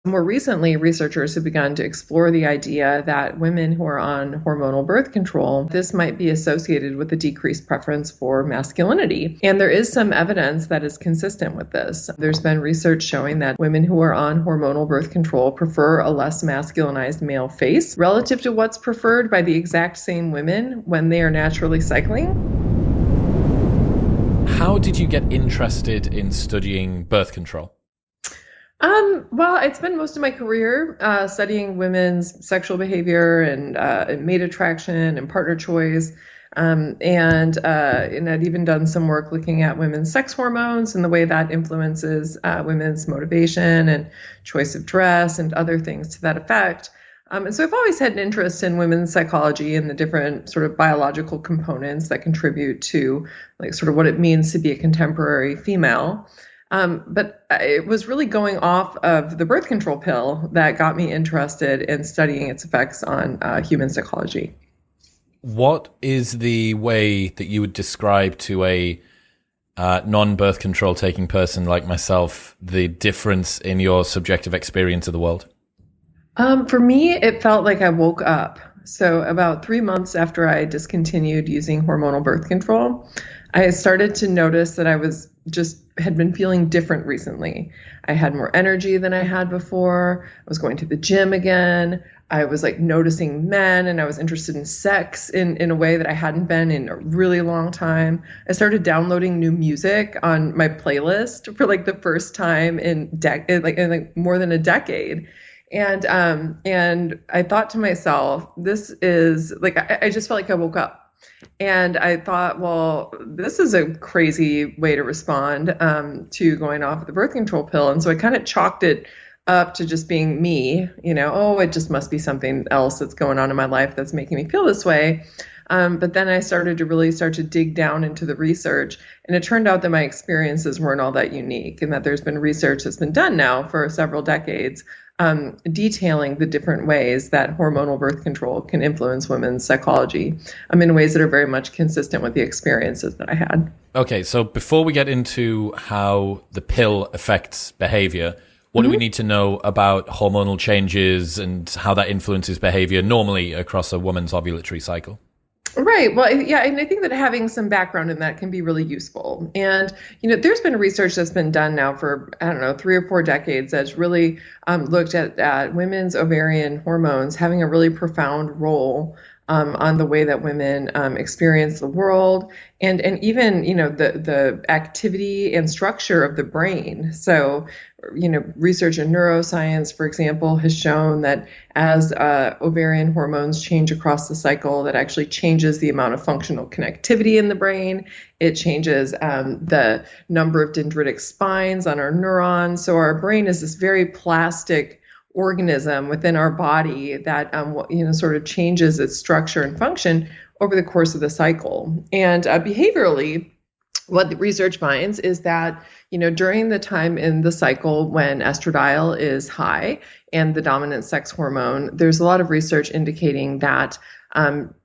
More recently, researchers have begun to explore the idea that women who are on hormonal birth control, this might be associated with a decreased preference for masculinity. And there is some evidence that is consistent with this. There's been research showing that women who are on hormonal birth control prefer a less masculinized male face relative to what's preferred by the exact same women when they are naturally cycling. How did you get interested in studying birth control? Well, I spent most of my career studying women's sexual behavior and mate attraction and partner choice. And I'd even done some work looking at women's sex hormones and the way that influences women's motivation and choice of dress and other things to that effect. And so I've always had an interest in women's psychology and the different sort of biological components that contribute to like sort of what it means to be a contemporary female. But it was really going off of the birth control pill that got me interested in studying its effects on human psychology. What is the way that you would describe to a non-birth control taking person like myself the difference in your subjective experience of the world? For me, it felt like I woke up. So about 3 months after I discontinued using hormonal birth control, I started to notice that I had been feeling different recently. I had more energy than I had before. I was going to the gym again. I was like noticing men, and I was interested in sex in a way that I hadn't been in a really long time. I started downloading new music on my playlist for like the first time in more than a decade. And I thought to myself, this is like, I just felt like I woke up. And I thought, well, this is a crazy way to respond to going off the birth control pill. And so I kind of chalked it up to just being me, it just must be something else that's going on in my life that's making me feel this way. But then I started to dig down into the research, and it turned out that my experiences weren't all that unique, and that there's been research that's been done now for several decades detailing the different ways that hormonal birth control can influence women's psychology in ways that are very much consistent with the experiences that I had. Okay, so before we get into how the pill affects behavior, what do we need to know about hormonal changes and how that influences behavior normally across a woman's ovulatory cycle? Right. Well, yeah, and I think that having some background in that can be really useful. And, there's been research that's been done now for, 3 or 4 decades that's really looked at women's ovarian hormones having a really profound role on the way that women experience the world and even, the activity and structure of the brain. So, research in neuroscience, for example, has shown that as ovarian hormones change across the cycle, that actually changes the amount of functional connectivity in the brain. It changes the number of dendritic spines on our neurons. So our brain is this very plastic organism within our body that sort of changes its structure and function over the course of the cycle. And behaviorally, what the research finds is that during the time in the cycle when estradiol is high and the dominant sex hormone, there's a lot of research indicating that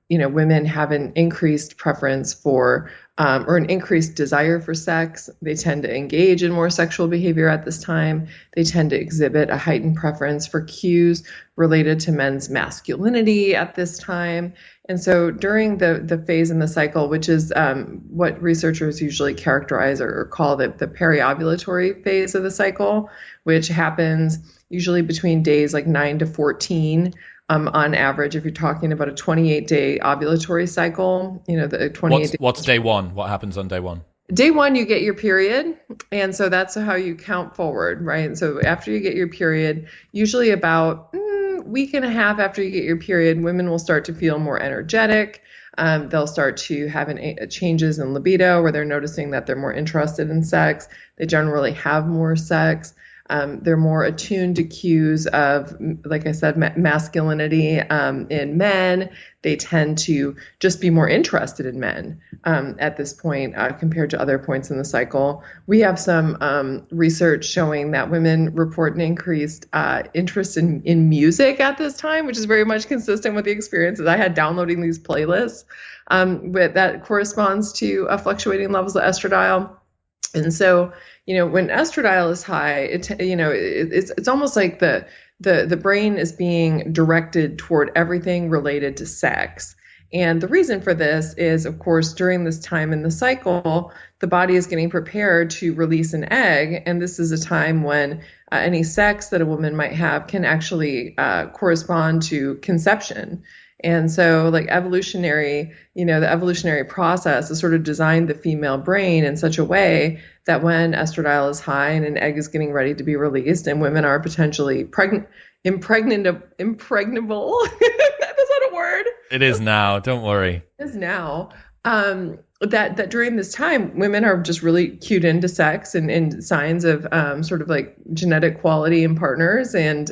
women have an increased preference for or an increased desire for sex. They tend to engage in more sexual behavior at this time. They tend to exhibit a heightened preference for cues related to men's masculinity at this time. And so during the phase in the cycle, which is what researchers usually characterize or call the periovulatory phase of the cycle, which happens usually between days like 9 to 14, on average, if you're talking about a 28-day ovulatory cycle, the 28 What's day one? What happens on day one? Day one, you get your period. And so that's how you count forward, right? And so after you get your period, usually about a week and a half after you get your period, women will start to feel more energetic. They'll start to have changes in libido where they're noticing that they're more interested in sex. They generally have more sex. They're more attuned to cues of, like I said, masculinity in men. They tend to just be more interested in men at this point compared to other points in the cycle. We have some research showing that women report an increased interest in music at this time, which is very much consistent with the experiences I had downloading these playlists. That corresponds to fluctuating levels of estradiol. And so, when estradiol is high, it's almost like the brain is being directed toward everything related to sex. And the reason for this is, of course, during this time in the cycle, the body is getting prepared to release an egg. And this is a time when any sex that a woman might have can actually correspond to conception. And so, like the evolutionary process has sort of designed the female brain in such a way that when estradiol is high and an egg is getting ready to be released and women are potentially impregnable. That's not a word. It is now. Don't worry. It is now. That during this time, women are just really cued into sex and signs of sort of like genetic quality in partners. And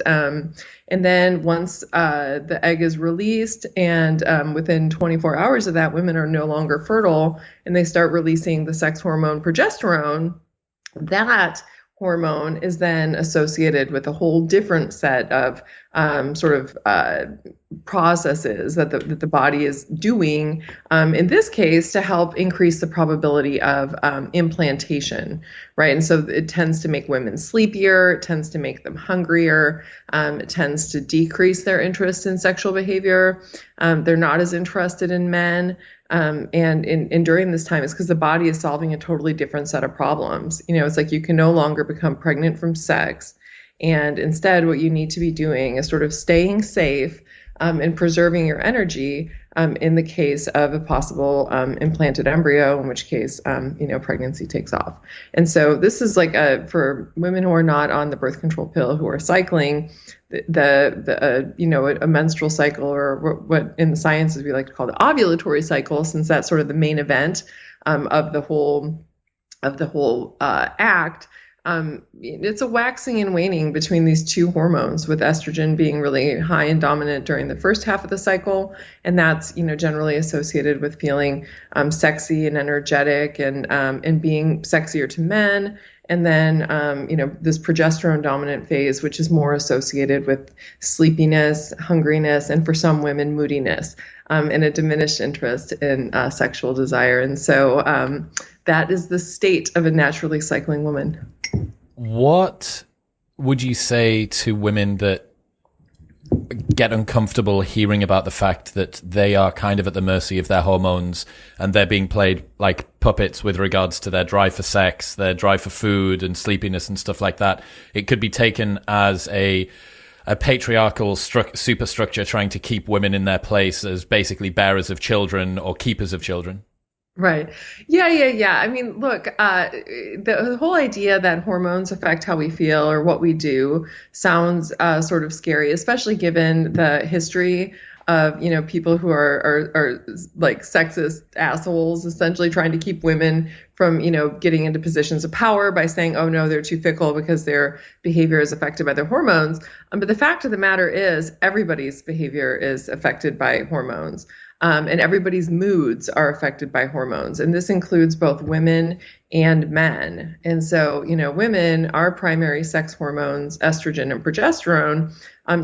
then once the egg is released and within 24 hours of that, women are no longer fertile and they start releasing the sex hormone progesterone. That hormone is then associated with a whole different set of processes that the body is doing, in this case, to help increase the probability of implantation, right? And so it tends to make women sleepier, it tends to make them hungrier, it tends to decrease their interest in sexual behavior. They're not as interested in men. And during this time, it's because the body is solving a totally different set of problems. It's like you can no longer become pregnant from sex. And instead, what you need to be doing is sort of staying safe and preserving your energy in the case of a possible implanted embryo, in which case, pregnancy takes off. And so this is like for women who are not on the birth control pill, who are cycling, a menstrual cycle, or what in the sciences we like to call the ovulatory cycle, since that's sort of the main event of the whole act. It's a waxing and waning between these two hormones, with estrogen being really high and dominant during the first half of the cycle. And that's, generally associated with feeling sexy and energetic and being sexier to men. And then, this progesterone dominant phase, which is more associated with sleepiness, hungriness, and for some women, moodiness, and a diminished interest in sexual desire. And so that is the state of a naturally cycling woman. What would you say to women that get uncomfortable hearing about the fact that they are kind of at the mercy of their hormones and they're being played like puppets with regards to their drive for sex, their drive for food and sleepiness and stuff like that? It could be taken as a patriarchal superstructure trying to keep women in their place as basically bearers of children or keepers of children. Right. Yeah. I mean, look, the whole idea that hormones affect how we feel or what we do sounds sort of scary, especially given the history of, people who are like sexist assholes, essentially trying to keep women from, getting into positions of power by saying, oh, no, they're too fickle because their behavior is affected by their hormones. But the fact of the matter is everybody's behavior is affected by hormones. And everybody's moods are affected by hormones. And this includes both women and men. And so, women, our primary sex hormones, estrogen and progesterone,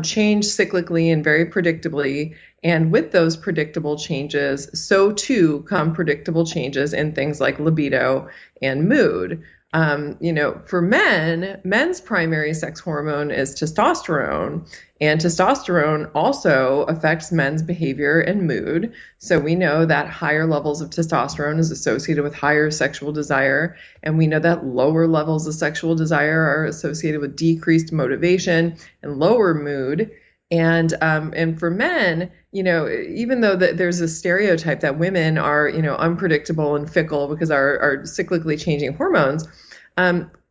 change cyclically and very predictably. And with those predictable changes, so too come predictable changes in things like libido and mood. For men's primary sex hormone is testosterone, and testosterone also affects men's behavior and mood. So we know that higher levels of testosterone is associated with higher sexual desire, and we know that lower levels of sexual desire are associated with decreased motivation and lower mood. And for men, even though there's a stereotype that women are, unpredictable and fickle because our cyclically changing hormones,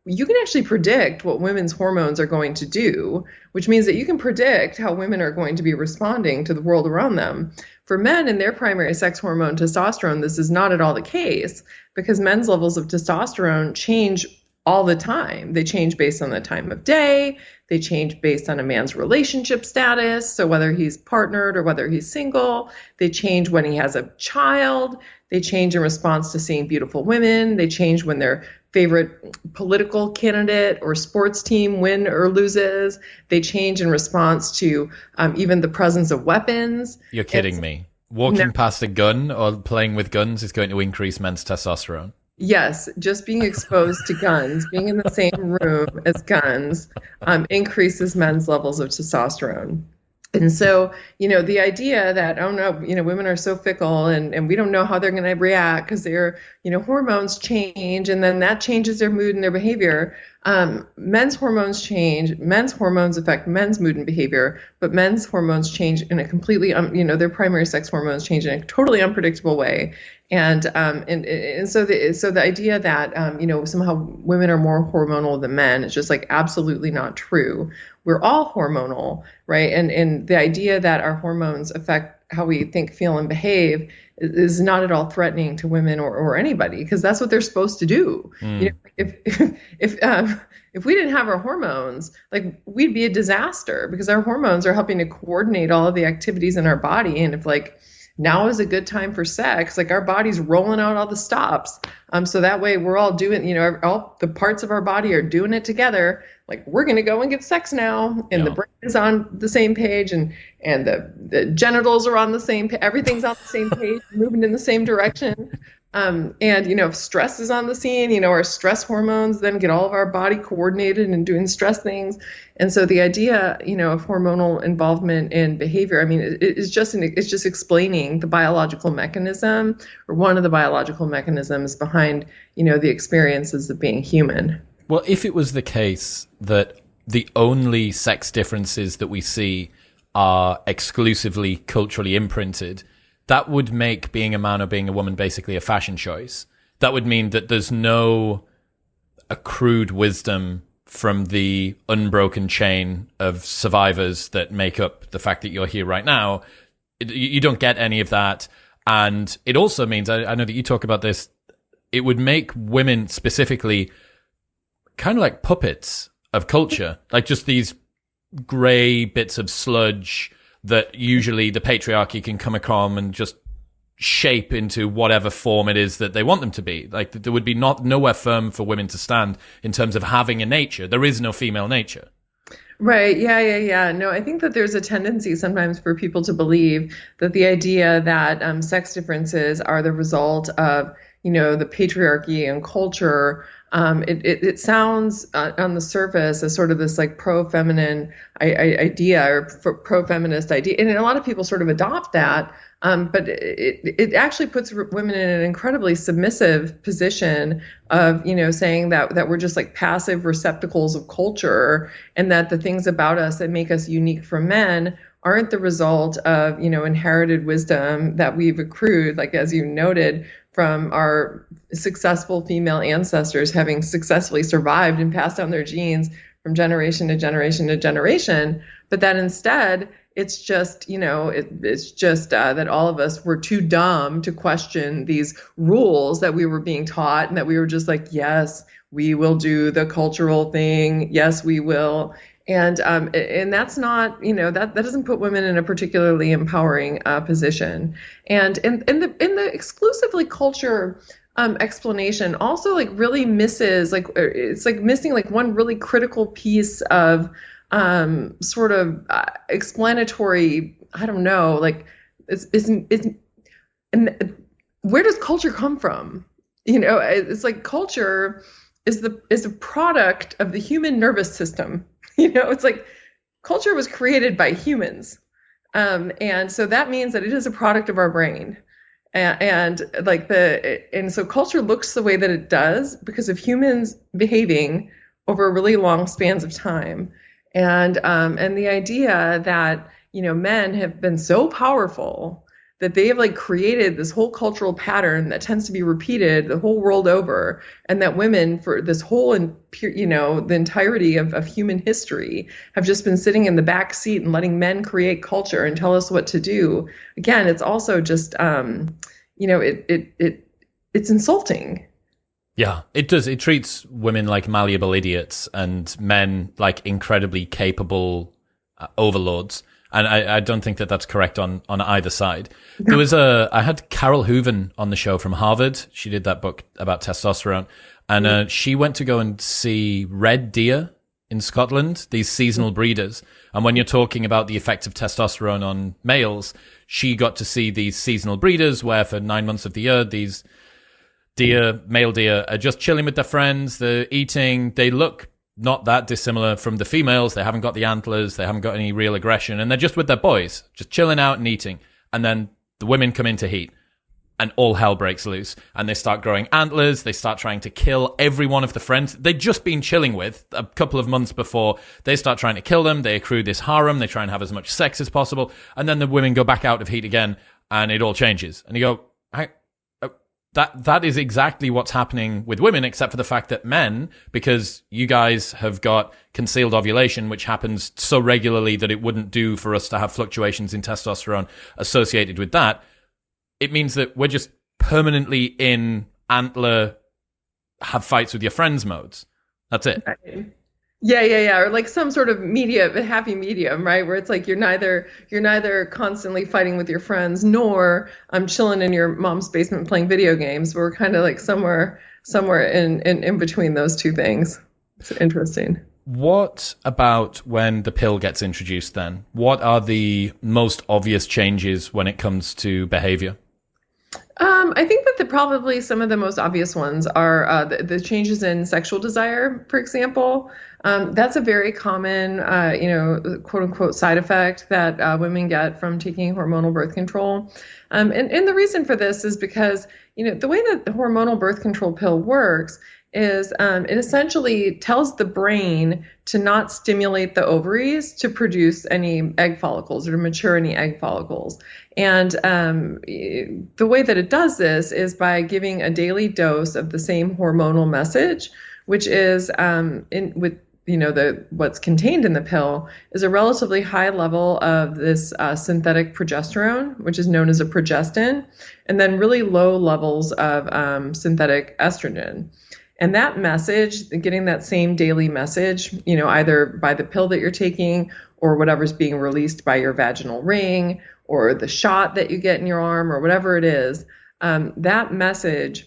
you can actually predict what women's hormones are going to do, which means that you can predict how women are going to be responding to the world around them. For men and their primary sex hormone, testosterone, this is not at all the case, because men's levels of testosterone change all the time. They change based on the time of day. They change based on a man's relationship status. So whether he's partnered or whether he's single, they change when he has a child. They change in response to seeing beautiful women. They change when their favorite political candidate or sports team win or loses. They change in response to even the presence of weapons. You're kidding me. Walking past a gun or playing with guns is going to increase men's testosterone. Yes, just being exposed to guns, being in the same room as guns, increases men's levels of testosterone. And so, the idea that, oh no, women are so fickle and we don't know how they're going to react because their, hormones change and then that changes their mood and their behavior. Men's hormones change. Men's hormones affect men's mood and behavior, but men's hormones change in a completely, their primary sex hormones change in a totally unpredictable way. And so the idea that somehow women are more hormonal than men is just like absolutely not true. We're all hormonal, right? And the idea that our hormones affect how we think, feel, and behave is not at all threatening to women or anybody, because that's what they're supposed to do. If we didn't have our hormones, like, we'd be a disaster, because our hormones are helping to coordinate all of the activities in our body. And if, like, now is a good time for sex, like, our body's rolling out all the stops. So that way we're all doing, all the parts of our body are doing it together. Like, we're going to go and get sex now. And the brain is on the same page, and the genitals are on the same page. Everything's on the same page, moving in the same direction. And, if stress is on the scene, our stress hormones then get all of our body coordinated and doing stress things. And so the idea, of hormonal involvement in behavior, I mean, it's just explaining the biological mechanism, or one of the biological mechanisms behind, the experiences of being human. Well, if it was the case that the only sex differences that we see are exclusively culturally imprinted, that would make being a man or being a woman basically a fashion choice. That would mean that there's no accrued wisdom from the unbroken chain of survivors that make up the fact that you're here right now. You don't get any of that. And it also means, I know that you talk about this, it would make women specifically kind of like puppets of culture, like just these grey bits of sludge that usually the patriarchy can come across and just shape into whatever form it is that they want them to be. Like, there would be nowhere firm for women to stand in terms of having a nature. There is no female nature. Right. Yeah. No, I think that there's a tendency sometimes for people to believe that the idea that sex differences are the result of, the patriarchy and culture. It sounds on the surface as sort of this like pro-feminine idea, or pro-feminist idea. And a lot of people sort of adopt that. But it actually puts women in an incredibly submissive position of, saying that we're just like passive receptacles of culture, and that the things about us that make us unique from men aren't the result of, inherited wisdom that we've accrued, like, as you noted, from our successful female ancestors having successfully survived and passed down their genes from generation to generation to generation. But that instead, it's just, that all of us were too dumb to question these rules that we were being taught, and that we were just like, yes, we will do the cultural thing. Yes, we will. And that's not, that doesn't put women in a particularly empowering position. And in the exclusively culture explanation also like really misses, like, it's like missing like one really critical piece of sort of explanatory, I don't know, like, and where does culture come from? It's like culture is a product of the human nervous system. It's like culture was created by humans. And so that means that it is a product of our brain. And so culture looks the way that it does because of humans behaving over really long spans of time. And the idea that, men have been so powerful that they have like created this whole cultural pattern that tends to be repeated the whole world over, and that women for this whole, the entirety of human history have just been sitting in the back seat and letting men create culture and tell us what to do. Again, it's also just, it's insulting. Yeah, it does. It treats women like malleable idiots and men like incredibly capable overlords. And I don't think that that's correct on either side. There was I had Carol Hooven on the show from Harvard. She did that book about testosterone. And she went to go and see red deer in Scotland, these seasonal breeders. And when you're talking about the effect of testosterone on males, she got to see these seasonal breeders where for 9 months of the year, these male deer, are just chilling with their friends. They're eating. They look not that dissimilar from the females. They haven't got the antlers. They haven't got any real aggression. And they're just with their boys, just chilling out and eating. And then the women come into heat and all hell breaks loose. And they start growing antlers. They start trying to kill every one of the friends they'd just been chilling with a couple of months before. They start trying to kill them. They accrue this harem. They try and have as much sex as possible. And then the women go back out of heat again and it all changes. And you go, that is exactly what's happening with women, except for the fact that men, because you guys have got concealed ovulation, which happens so regularly that it wouldn't do for us to have fluctuations in testosterone associated with that. It means that we're just permanently in antler, have fights with your friends modes. That's it. Right. Yeah. Or like some sort of happy medium, right? Where it's like you're neither constantly fighting with your friends, nor I'm chilling in your mom's basement playing video games. We're kind of like somewhere in between those two things. It's interesting. What about when the pill gets introduced then? What are the most obvious changes when it comes to behavior? I think that probably some of the most obvious ones are the changes in sexual desire, for example. That's a very common, quote unquote, side effect that women get from taking hormonal birth control. And the reason for this is because, the way that the hormonal birth control pill works is it essentially tells the brain to not stimulate the ovaries to produce any egg follicles or to mature any egg follicles. And the way that it does this is by giving a daily dose of the same hormonal message, which is what's contained in the pill is a relatively high level of this synthetic progesterone, which is known as a progestin, and then really low levels of synthetic estrogen. And that message, getting that same daily message, either by the pill that you're taking or whatever's being released by your vaginal ring or the shot that you get in your arm or whatever it is, that message,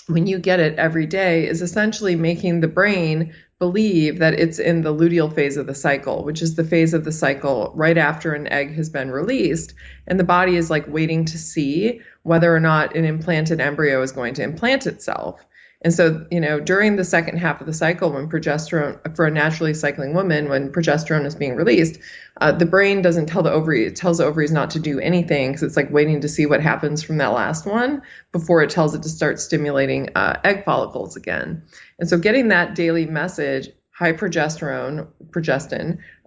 when you get it every day, is essentially making the brain believe that it's in the luteal phase of the cycle, which is the phase of the cycle right after an egg has been released. And the body is like waiting to see whether or not an implanted embryo is going to implant itself. And so, during the second half of the cycle, when progesterone, for a naturally cycling woman, when progesterone is being released, the brain doesn't tell the ovary, it tells the ovaries not to do anything because it's like waiting to see what happens from that last one before it tells it to start stimulating egg follicles again. And so getting that daily message, high progestin,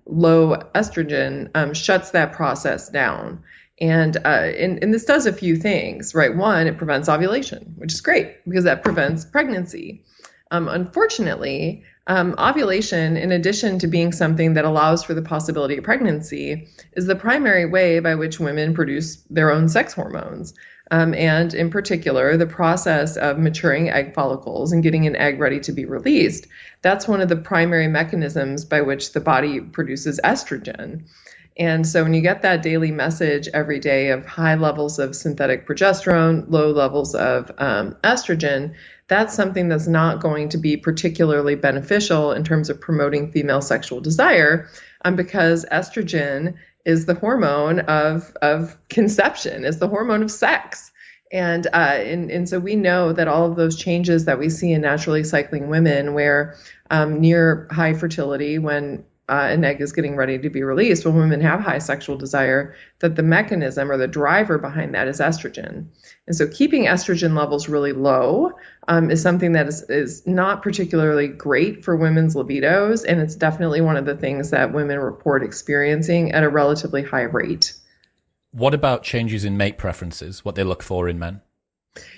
low estrogen, shuts that process down. And this does a few things, right? One, it prevents ovulation, which is great because that prevents pregnancy. Unfortunately, ovulation, in addition to being something that allows for the possibility of pregnancy, is the primary way by which women produce their own sex hormones. And in particular, the process of maturing egg follicles and getting an egg ready to be released, that's one of the primary mechanisms by which the body produces estrogen. And so when you get that daily message every day of high levels of synthetic progesterone, low levels of estrogen, that's something that's not going to be particularly beneficial in terms of promoting female sexual desire, because estrogen is the hormone of conception, is the hormone of sex. And so we know that all of those changes that we see in naturally cycling women, where near high fertility, when an egg is getting ready to be released, when women have high sexual desire, that the mechanism or the driver behind that is estrogen. And so keeping estrogen levels really low is something that is not particularly great for women's libidos. And it's definitely one of the things that women report experiencing at a relatively high rate. What about changes in mate preferences, what they look for in men?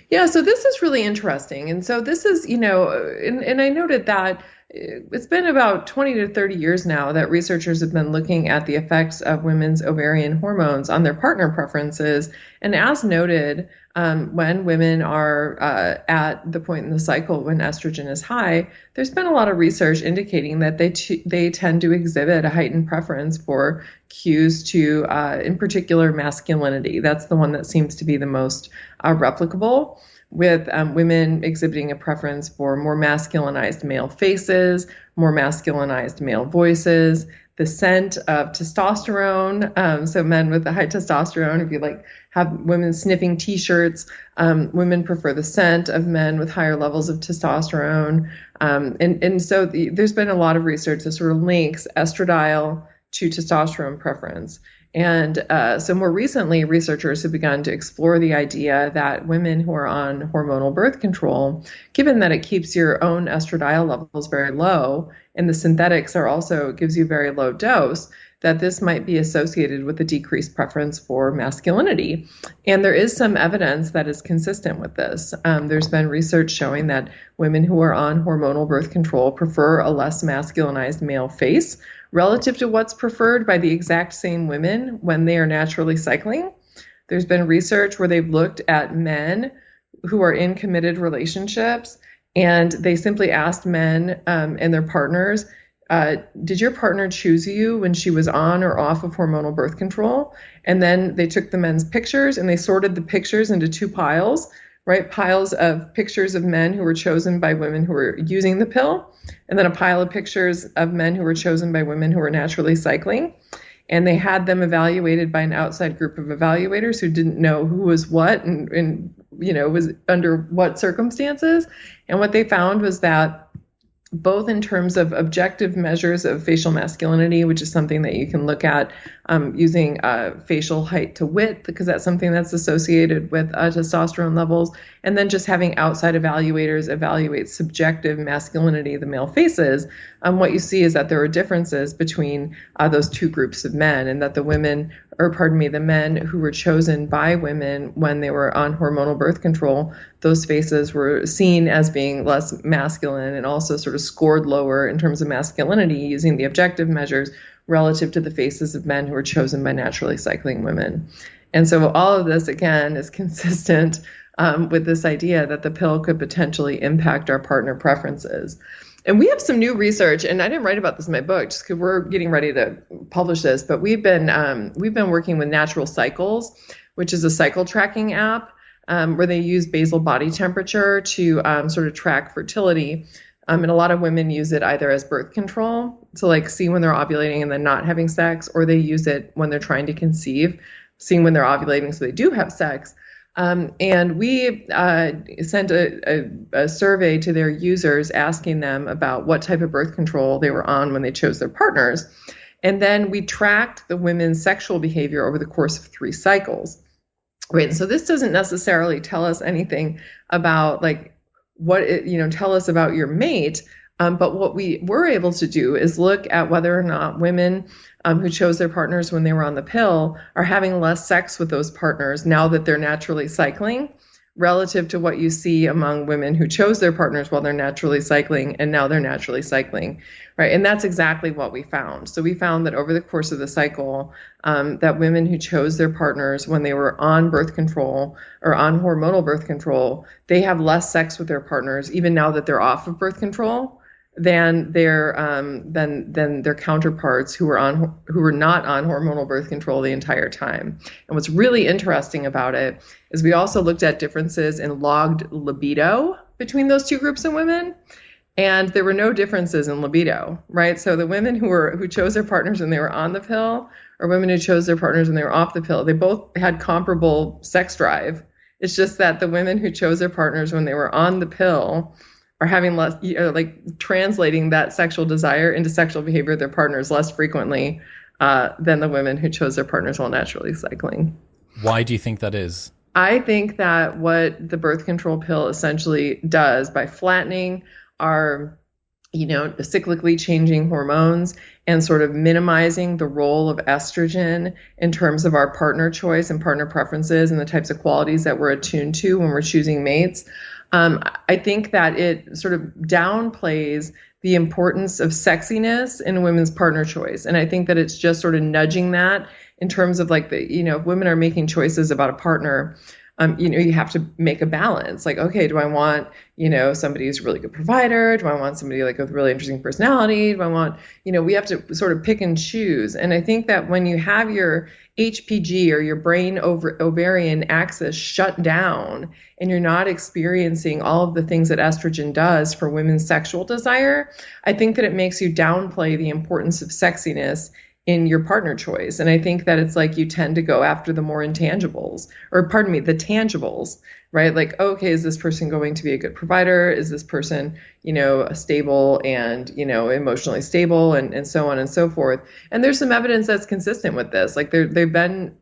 Yeah, so this is really interesting. And so this is, and I noted that it's been about 20 to 30 years now that researchers have been looking at the effects of women's ovarian hormones on their partner preferences. And as noted, when women are at the point in the cycle when estrogen is high, there's been a lot of research indicating that they tend to exhibit a heightened preference for cues to, in particular, masculinity. That's the one that seems to be the most replicable, with women exhibiting a preference for more masculinized male faces, more masculinized male voices. the scent of testosterone. So men with the high testosterone, if you like have women sniffing t-shirts, women prefer the scent of men with higher levels of testosterone. And so there's been a lot of research that sort of links estradiol to testosterone preference. And so more recently, researchers have begun to explore the idea that women who are on hormonal birth control, given that it keeps your own estradiol levels very low, and the synthetics are also gives you very low dose, that this might be associated with a decreased preference for masculinity. And there is some evidence that is consistent with this. There's been research showing that women who are on hormonal birth control prefer a less masculinized male face relative to what's preferred by the exact same women when they are naturally cycling. There's been research where they've looked at men who are in committed relationships, and they simply asked men and their partners, did your partner choose you when she was on or off of hormonal birth control? And then they took the men's pictures and they sorted the pictures into two piles, right? Piles of pictures of men who were chosen by women who were using the pill, and then a pile of pictures of men who were chosen by women who were naturally cycling. And they had them evaluated by an outside group of evaluators who didn't know who was what and was under what circumstances. And what they found was that both in terms of objective measures of facial masculinity, which is something that you can look at using facial height to width, because that's something that's associated with testosterone levels, and then just having outside evaluators evaluate subjective masculinity, the male faces, what you see is that there are differences between those two groups of men, and that the men who were chosen by women when they were on hormonal birth control, those faces were seen as being less masculine and also sort of scored lower in terms of masculinity using the objective measures relative to the faces of men who were chosen by naturally cycling women. And so all of this, again, is consistent with this idea that the pill could potentially impact our partner preferences. And we have some new research, and I didn't write about this in my book just because we're getting ready to publish this, but we've been working with Natural Cycles, which is a cycle tracking app where they use basal body temperature to sort of track fertility. And a lot of women use it either as birth control to like see when they're ovulating and then not having sex, or they use it when they're trying to conceive, seeing when they're ovulating so they do have sex. And we sent a survey to their users asking them about what type of birth control they were on when they chose their partners. And then we tracked the women's sexual behavior over the course of 3 cycles. Right. And so this doesn't necessarily tell us anything about tell us about your mate. But what we were able to do is look at whether or not women who chose their partners when they were on the pill are having less sex with those partners now that they're naturally cycling, relative to what you see among women who chose their partners while they're naturally cycling and now they're naturally cycling, right? And that's exactly what we found. So we found that over the course of the cycle, that women who chose their partners when they were on birth control or on hormonal birth control, they have less sex with their partners, even now that they're off of birth control, than their counterparts who were not on hormonal birth control the entire time. And what's really interesting about it is we also looked at differences in logged libido between those two groups of women, and there were no differences in libido, right? So the women who chose their partners when they were on the pill, or women who chose their partners when they were off the pill, they both had comparable sex drive. It's just that the women who chose their partners when they were on the pill are having less, translating that sexual desire into sexual behavior of their partners less frequently than the women who chose their partners while naturally cycling. Why do you think that is? I think that what the birth control pill essentially does by flattening our, cyclically changing hormones and sort of minimizing the role of estrogen in terms of our partner choice and partner preferences and the types of qualities that we're attuned to when we're choosing mates. I think that it sort of downplays the importance of sexiness in women's partner choice. And I think that it's just sort of nudging that in terms of if women are making choices about a partner, you have to make a balance. Like, okay, do I want, somebody who's a really good provider? Do I want somebody like with really interesting personality? Do I want, we have to sort of pick and choose. And I think that when you have your HPG or your brain ovarian axis shut down and you're not experiencing all of the things that estrogen does for women's sexual desire, I think that it makes you downplay the importance of sexiness in your partner choice. And I think that it's like you tend to go after the more intangibles, or pardon me, the tangibles, right? Like, okay, is this person going to be a good provider? Is this person, stable and, emotionally stable, and so on and so forth. And there's some evidence that's consistent with this. Like there've been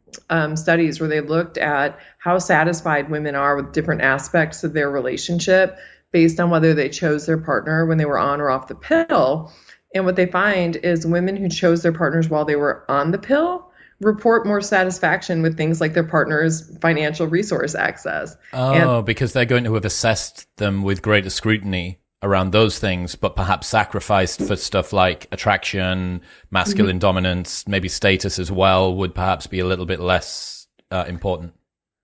studies where they looked at how satisfied women are with different aspects of their relationship based on whether they chose their partner when they were on or off the pill. And what they find is women who chose their partners while they were on the pill report more satisfaction with things like their partner's financial resource access. Because they're going to have assessed them with greater scrutiny around those things, but perhaps sacrificed for stuff like attraction, masculine dominance, maybe status as well, would perhaps be a little bit less important.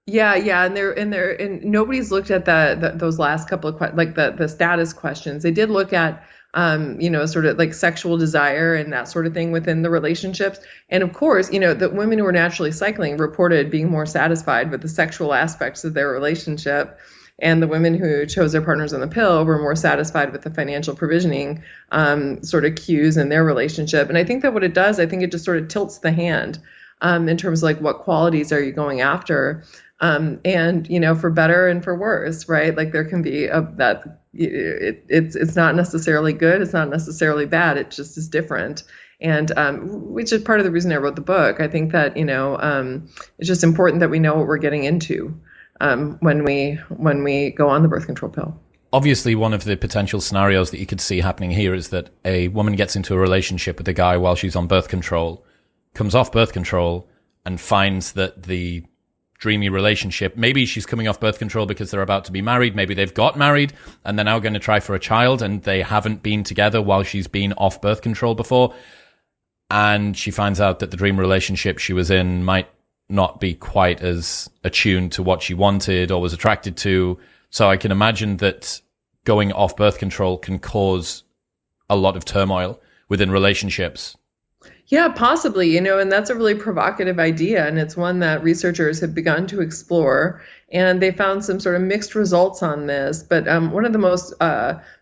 Yeah, and nobody's looked at those last couple of like the status questions. They did look at sort of like sexual desire and that sort of thing within the relationships. And of course, the women who were naturally cycling reported being more satisfied with the sexual aspects of their relationship. And the women who chose their partners on the pill were more satisfied with the financial provisioning sort of cues in their relationship. And I think that what it does, I think it just sort of tilts the hand in terms of like what qualities are you going after. And for better and for worse, right? Like there can be it's not necessarily good. It's not necessarily bad. It just is different. And which is part of the reason I wrote the book. I think that, it's just important that we know what we're getting into when we go on the birth control pill. Obviously, one of the potential scenarios that you could see happening here is that a woman gets into a relationship with a guy while she's on birth control, comes off birth control, and finds that the dreamy relationship, maybe she's coming off birth control because they're about to be married, maybe they've got married and they're now going to try for a child and they haven't been together while she's been off birth control before, and she finds out that the dream relationship she was in might not be quite as attuned to what she wanted or was attracted to. So I can imagine that going off birth control can cause a lot of turmoil within relationships. Yeah, possibly, and that's a really provocative idea. And it's one that researchers have begun to explore. And they found some sort of mixed results on this. But one of the most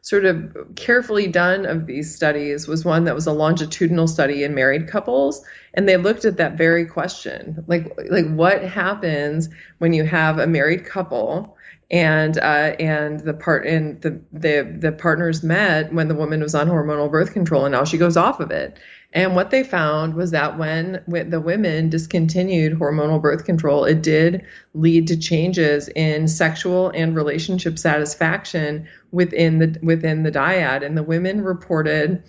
sort of carefully done of these studies was one that was a longitudinal study in married couples. And they looked at that very question, like what happens when you have a married couple and the partners met when the woman was on hormonal birth control and now she goes off of it. And what they found was that when the women discontinued hormonal birth control, it did lead to changes in sexual and relationship satisfaction within the dyad. And the women reported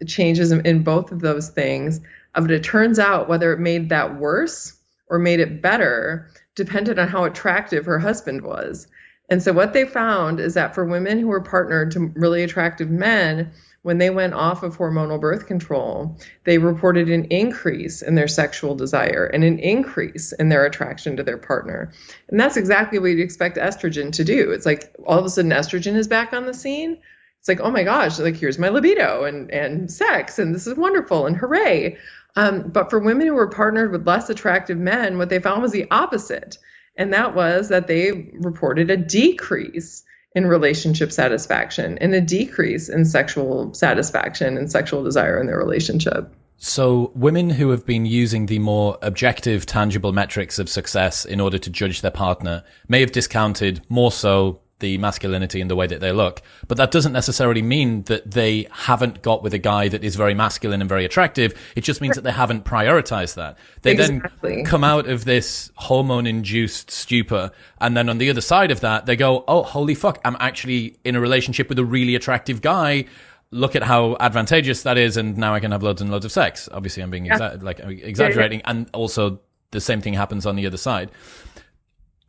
changes in both of those things. But it turns out whether it made that worse or made it better depended on how attractive her husband was. And so what they found is that for women who were partnered to really attractive men, when they went off of hormonal birth control, they reported an increase in their sexual desire and an increase in their attraction to their partner. And that's exactly what you'd expect estrogen to do. It's like all of a sudden estrogen is back on the scene. It's like, oh my gosh, like here's my libido and sex, and this is wonderful and hooray. But for women who were partnered with less attractive men, what they found was the opposite. And that was that they reported a decrease in relationship satisfaction and a decrease in sexual satisfaction and sexual desire in their relationship. So women who have been using the more objective, tangible metrics of success in order to judge their partner may have discounted more so the masculinity and the way that they look. But that doesn't necessarily mean that they haven't got with a guy that is very masculine and very attractive. It just means that they haven't prioritized that. They then come out of this hormone-induced stupor, and then on the other side of that, they go, oh, holy fuck, I'm actually in a relationship with a really attractive guy. Look at how advantageous that is, and now I can have loads and loads of sex. Obviously, I'm being exaggerating, and also the same thing happens on the other side.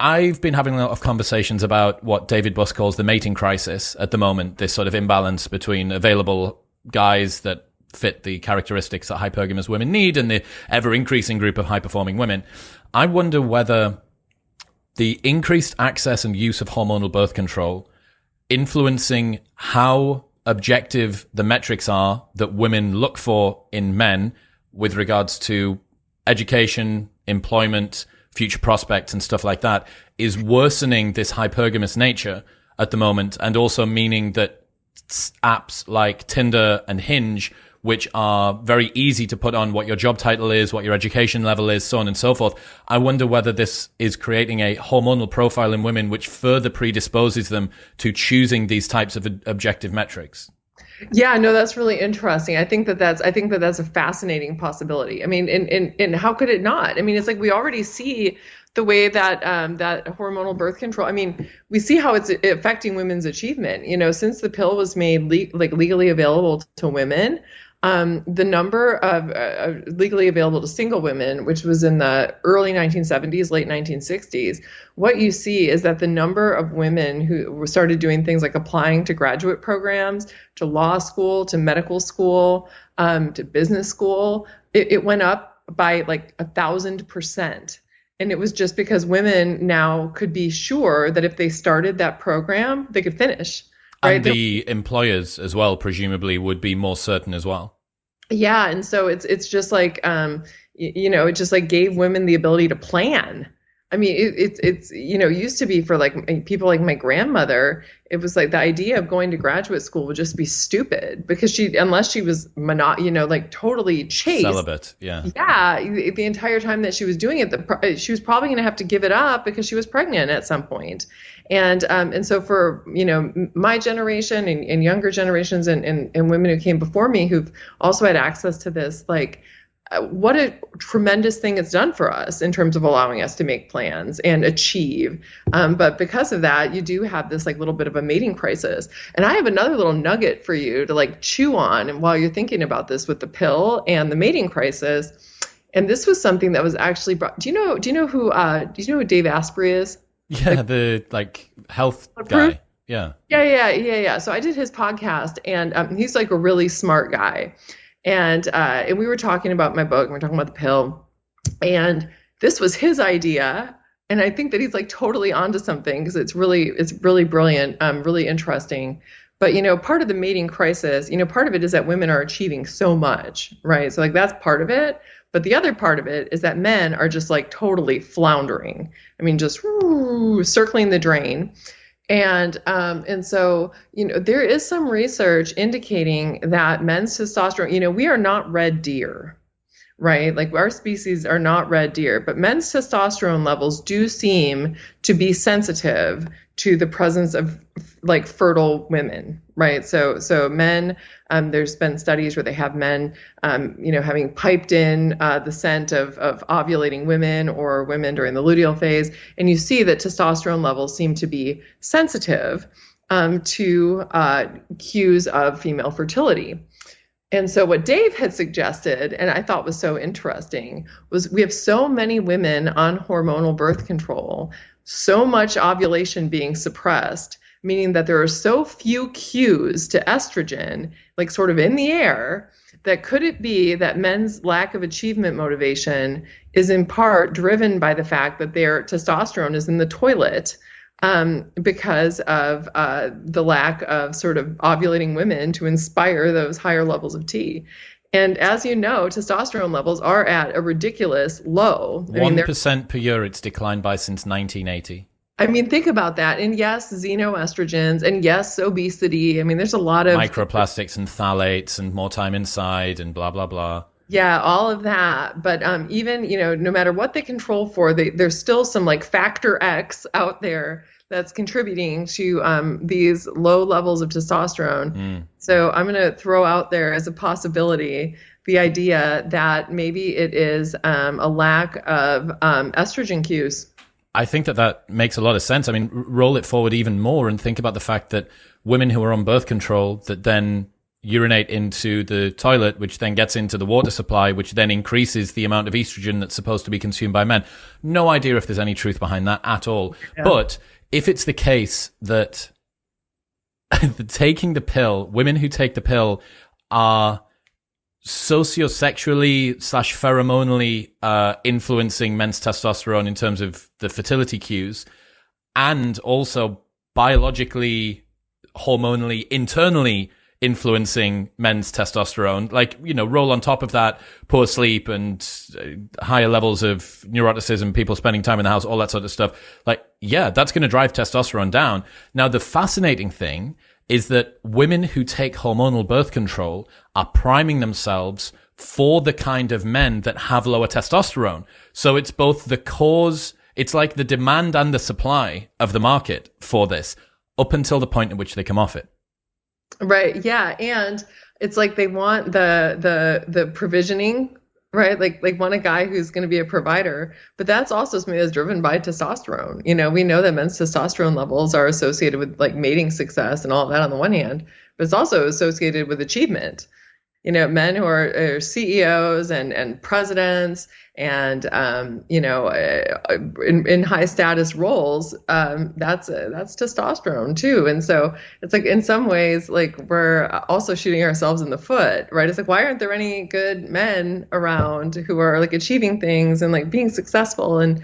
I've been having a lot of conversations about what David Buss calls the mating crisis at the moment, this sort of imbalance between available guys that fit the characteristics that hypergamous women need and the ever-increasing group of high-performing women. I wonder whether the increased access and use of hormonal birth control influencing how objective the metrics are that women look for in men with regards to education, employment, future prospects, and stuff like that, is worsening this hypergamous nature at the moment, and also meaning that apps like Tinder and Hinge, which are very easy to put on what your job title is, what your education level is, so on and so forth. I wonder whether this is creating a hormonal profile in women which further predisposes them to choosing these types of objective metrics. Yeah, no, that's really interesting. I think that that's a fascinating possibility. I mean, and how could it not? I mean, it's like we already see the way that that hormonal birth control. I mean, we see how it's affecting women's achievement. You know, since the pill was made legally available to women, the number of legally available to single women, which was in the early 1970s, late 1960s, what you see is that the number of women who started doing things like applying to graduate programs, to law school, to medical school, to business school, it went up by like 1,000%. And it was just because women now could be sure that if they started that program, they could finish. Right? And the employers as well, presumably, would be more certain as well. Yeah, and so it's just like it just like gave women the ability to plan. I mean, it's used to be for like people like my grandmother, it was like the idea of going to graduate school would just be stupid because unless she was like totally chaste. Celibate, yeah. Yeah, the entire time that she was doing it, she was probably going to have to give it up because she was pregnant at some point. And so for, my generation and younger generations and women who came before me who've also had access to this, like, what a tremendous thing it's done for us in terms of allowing us to make plans and achieve. But because of that, you do have this like little bit of a mating crisis. And I have another little nugget for you to like chew on. And while you're thinking about this with the pill and the mating crisis, and this was something that was actually brought. Do you know who Dave Asprey is? Yeah, the health guy. Yeah. Yeah. So I did his podcast, and he's like a really smart guy. And we were talking about my book, and we're talking about the pill, and this was his idea. And I think that he's like totally onto something because it's really brilliant, really interesting. But, part of the mating crisis, part of it is that women are achieving so much, right? So like that's part of it. But the other part of it is that men are just like totally floundering. I mean, just circling the drain. And so, there is some research indicating that men's testosterone, we are not red deer, right? Like our species are not red deer, but men's testosterone levels do seem to be sensitive to the presence of like fertile women, right? So men, there's been studies where they have men, having piped in the scent of ovulating women or women during the luteal phase, and you see that testosterone levels seem to be sensitive to cues of female fertility. And so what Dave had suggested, and I thought was so interesting, was we have so many women on hormonal birth control, so much ovulation being suppressed, meaning that there are so few cues to estrogen, like sort of in the air, that could it be that men's lack of achievement motivation is in part driven by the fact that their testosterone is in the toilet because of the lack of sort of ovulating women to inspire those higher levels of T. And as you know, testosterone levels are at a ridiculous low. 1% per year it's declined by since 1980. I mean, think about that. And yes, xenoestrogens, and yes, obesity. I mean, there's a lot of microplastics and phthalates and more time inside and blah, blah, blah. Yeah, all of that. But even, no matter what they control for, there's still some like factor X out there that's contributing to these low levels of testosterone. So I'm going to throw out there as a possibility the idea that maybe it is a lack of estrogen cues. I think that makes a lot of sense. I mean, roll it forward even more and think about the fact that women who are on birth control that then urinate into the toilet, which then gets into the water supply, which then increases the amount of estrogen that's supposed to be consumed by men. No idea if there's any truth behind that at all. Yeah. But if it's the case that taking the pill, women who take the pill are sociosexually / pheromonally influencing men's testosterone in terms of the fertility cues, and also biologically, hormonally, internally influencing men's testosterone. Like, roll on top of that poor sleep and higher levels of neuroticism, people spending time in the house, all that sort of stuff. Like, yeah, that's going to drive testosterone down. Now, the fascinating thing is that women who take hormonal birth control are priming themselves for the kind of men that have lower testosterone. So it's both the cause, it's like the demand and the supply of the market for this up until the point at which they come off it. Right. Yeah. And it's like they want the provisioning, right? Like want a guy who's going to be a provider, but that's also something that's driven by testosterone. We know that men's testosterone levels are associated with like mating success and all of that on the one hand, but it's also associated with achievement. Men who are CEOs and presidents and, in high status roles, that's testosterone too. And so it's like, in some ways, like we're also shooting ourselves in the foot, right? It's like, why aren't there any good men around who are like achieving things and like being successful and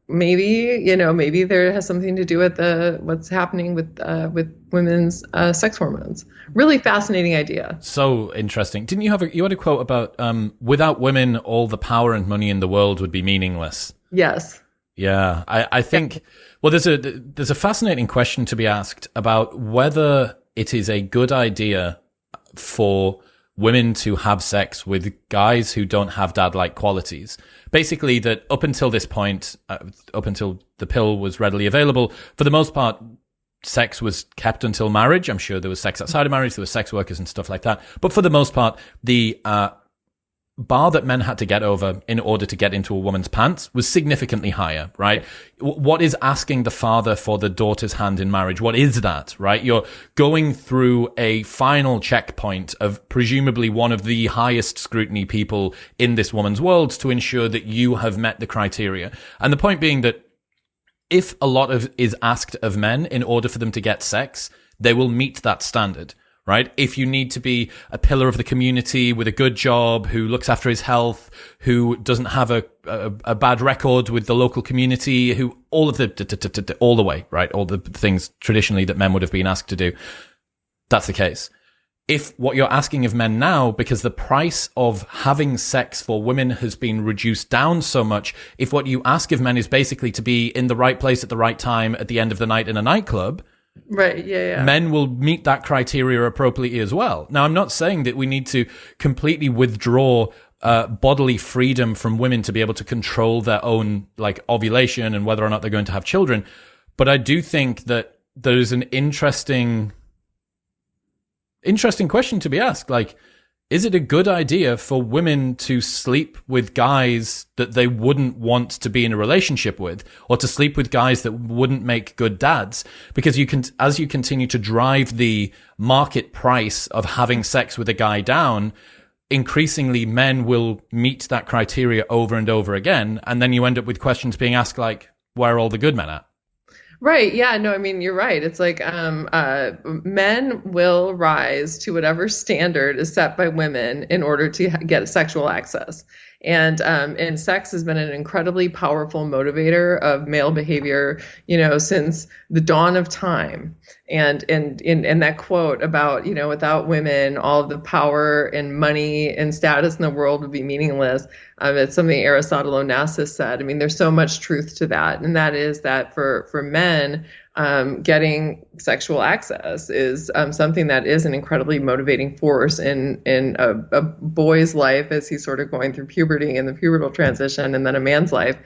maybe there has something to do with what's happening with women's sex hormones. Really fascinating idea. So interesting. Didn't you had a quote about without women, all the power and money in the world would be meaningless? Yes. Yeah, I think. Well, there's a fascinating question to be asked about whether it is a good idea for women to have sex with guys who don't have dad-like qualities. Basically, that up until this point, up until the pill was readily available, for the most part, sex was kept until marriage. I'm sure there was sex outside of marriage, there were sex workers and stuff like that. But for the most part, the bar that men had to get over in order to get into a woman's pants was significantly higher, right? What is asking the father for the daughter's hand in marriage? What is that, right? You're going through a final checkpoint of presumably one of the highest scrutiny people in this woman's world to ensure that you have met the criteria. And the point being that if a lot is asked of men in order for them to get sex, they will meet that standard. Right? If you need to be a pillar of the community with a good job, who looks after his health, who doesn't have a bad record with the local community, who all of all the way, right? All the things traditionally that men would have been asked to do. That's the case. If what you're asking of men now, because the price of having sex for women has been reduced down so much, if what you ask of men is basically to be in the right place at the right time at the end of the night in a nightclub, right, yeah. men will meet that criteria appropriately as well. Now, I'm not saying that we need to completely withdraw bodily freedom from women to be able to control their own like ovulation and whether or not they're going to have children, but I do think that there is an interesting question to be asked. Like, is it a good idea for women to sleep with guys that they wouldn't want to be in a relationship with, or to sleep with guys that wouldn't make good dads? Because as you continue to drive the market price of having sex with a guy down, increasingly men will meet that criteria over and over again. And then you end up with questions being asked like, where are all the good men at? Right. Yeah. No, I mean, you're right. It's like men will rise to whatever standard is set by women in order to get sexual access. And sex has been an incredibly powerful motivator of male behavior, since the dawn of time. And that quote about, without women, all of the power and money and status in the world would be meaningless. It's something Aristotle Onassis said. I mean, there's so much truth to that. And that is that for men, getting sexual access is something that is an incredibly motivating force in a boy's life as he's sort of going through puberty and the pubertal transition, and then a man's life.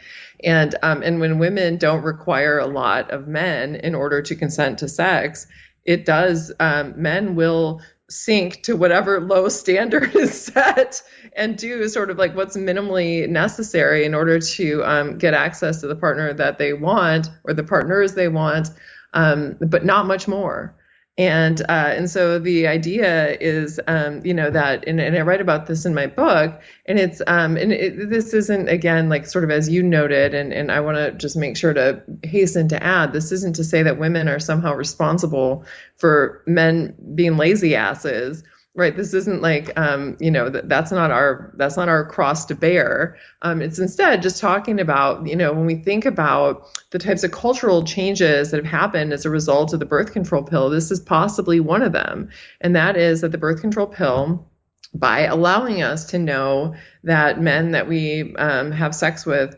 And when women don't require a lot of men in order to consent to sex, it does, men will sink to whatever low standard is set and do sort of like what's minimally necessary in order to get access to the partner that they want or the partners they want, but not much more. And so the idea is, that, and I write about this in my book, and it's, this isn't, again, like sort of as you noted, and I want to just make sure to hasten to add, this isn't to say that women are somehow responsible for men being lazy asses right? This isn't like, that's not our cross to bear. It's instead just talking about, when we think about the types of cultural changes that have happened as a result of the birth control pill, this is possibly one of them. And that is that the birth control pill, by allowing us to know that men that we have sex with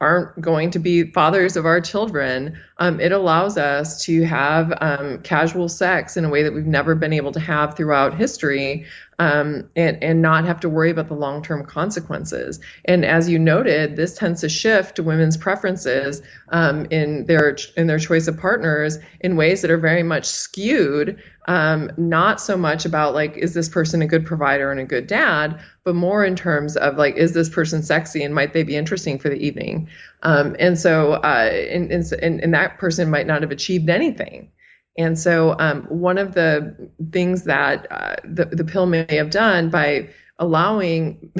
aren't going to be fathers of our children, it allows us to have casual sex in a way that we've never been able to have throughout history, and not have to worry about the long-term consequences. And as you noted, this tends to shift women's preferences in their choice of partners in ways that are very much skewed, not so much about like, is this person a good provider and a good dad, but more in terms of like, is this person sexy and might they be interesting for the evening? And that person might not have achieved anything. And so one of the things that the pill may have done by allowing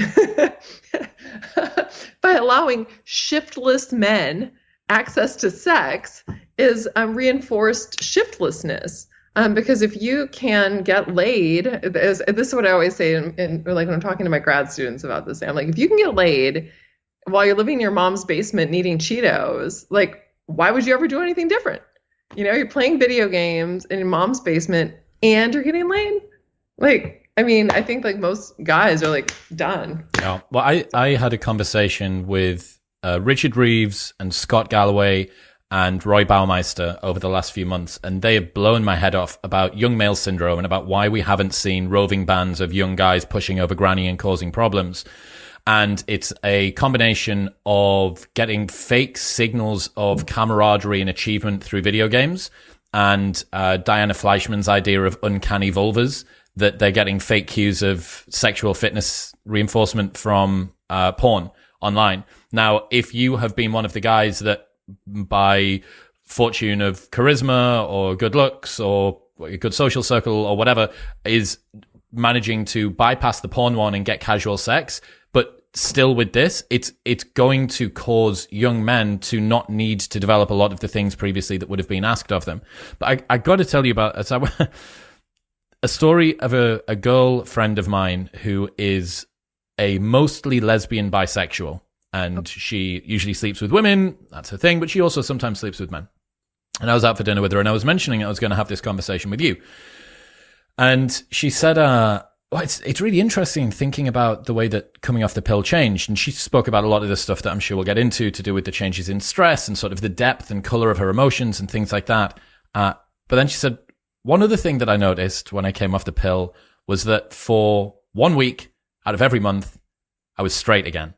shiftless men access to sex is reinforced shiftlessness. Because if you can get laid, this is what I always say, like when I'm talking to my grad students about this, I'm like, if you can get laid while you're living in your mom's basement and eating Cheetos, like, why would you ever do anything different? You're playing video games in your mom's basement and you're getting laid. Like, I mean, I think like most guys are like done. Yeah. Well, I had a conversation with Richard Reeves and Scott Galloway and Roy Baumeister over the last few months, and they have blown my head off about young male syndrome and about why we haven't seen roving bands of young guys pushing over granny and causing problems. And it's a combination of getting fake signals of camaraderie and achievement through video games, and Diana Fleischman's idea of uncanny vulvas, that they're getting fake cues of sexual fitness reinforcement from porn online. Now, if you have been one of the guys that by fortune of charisma or good looks or a good social circle or whatever is managing to bypass the porn one and get casual sex, but still with this, it's going to cause young men to not need to develop a lot of the things previously that would have been asked of them. But I got to tell you about a story of a girlfriend of mine who is a mostly lesbian bisexual. And she usually sleeps with women. That's her thing. But she also sometimes sleeps with men. And I was out for dinner with her, and I was mentioning I was going to have this conversation with you. And she said, well, it's really interesting thinking about the way that coming off the pill changed. And she spoke about a lot of the stuff that I'm sure we'll get into to do with the changes in stress and sort of the depth and color of her emotions and things like that. But then she said, one other thing that I noticed when I came off the pill was that for 1 week out of every month, I was straight again.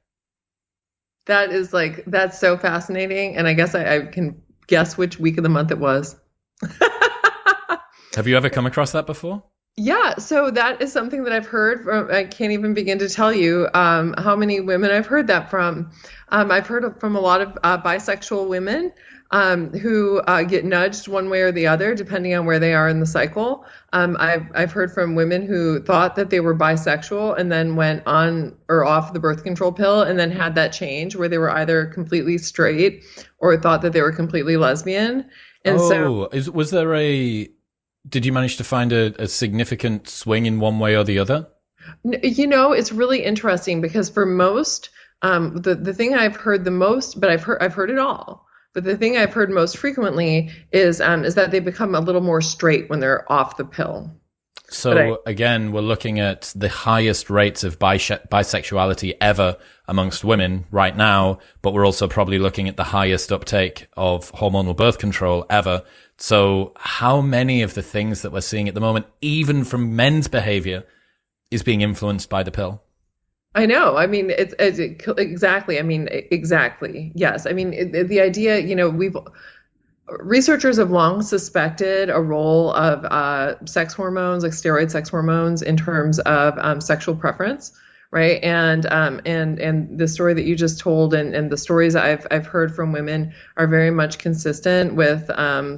That's so fascinating. And I guess I can guess which week of the month it was. Have you ever come across that before? Yeah. So that is something that I've heard from, I can't even begin to tell you how many women I've heard that from. I've heard from a lot of bisexual women who get nudged one way or the other, depending on where they are in the cycle. I've heard from women who thought that they were bisexual and then went on or off the birth control pill and then had that change where they were either completely straight or thought that they were completely lesbian. And did you manage to find a significant swing in one way or the other? It's really interesting because for most, the thing I've heard the most, but I've heard it all. But the thing I've heard most frequently is that they become a little more straight when they're off the pill. So again, we're looking at the highest rates of bisexuality ever amongst women right now, but we're also probably looking at the highest uptake of hormonal birth control ever. So how many of the things that we're seeing at the moment, even from men's behavior, is being influenced by the pill? I know. I mean, it's exactly. I mean, exactly. Yes. I mean, the idea, researchers have long suspected a role of sex hormones, like steroid sex hormones, in terms of sexual preference, right? And the story that you just told, and the stories I've heard from women are very much consistent with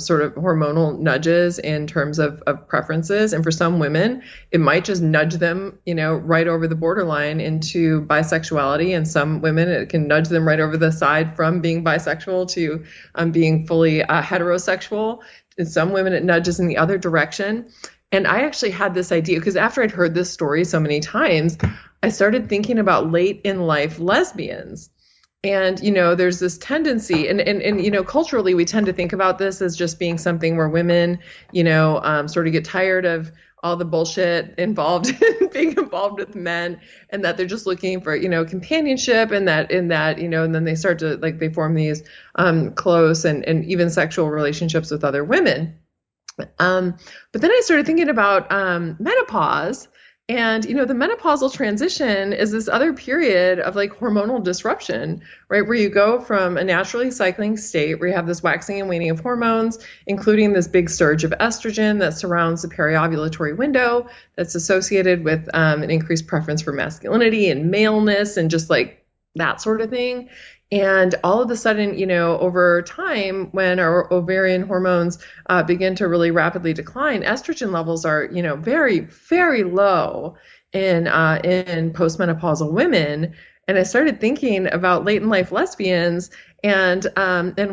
sort of hormonal nudges in terms of preferences. And for some women, it might just nudge them, right over the borderline into bisexuality. And some women, it can nudge them right over the side from being bisexual to being fully heterosexual. And some women, it nudges in the other direction. And I actually had this idea because after I'd heard this story so many times, I started thinking about late in life lesbians. And, there's this tendency, and culturally, we tend to think about this as just being something where women, sort of get tired of all the bullshit involved in being involved with men, and that they're just looking for, companionship, and and then they start to, like, they form these close and even sexual relationships with other women. But then I started thinking about menopause. And, the menopausal transition is this other period of like hormonal disruption, right? Where you go from a naturally cycling state where you have this waxing and waning of hormones, including this big surge of estrogen that surrounds the periovulatory window that's associated with an increased preference for masculinity and maleness and just like that sort of thing. And all of a sudden, over time, when our ovarian hormones begin to really rapidly decline, estrogen levels are, very, very low in postmenopausal women. And I started thinking about late in life lesbians and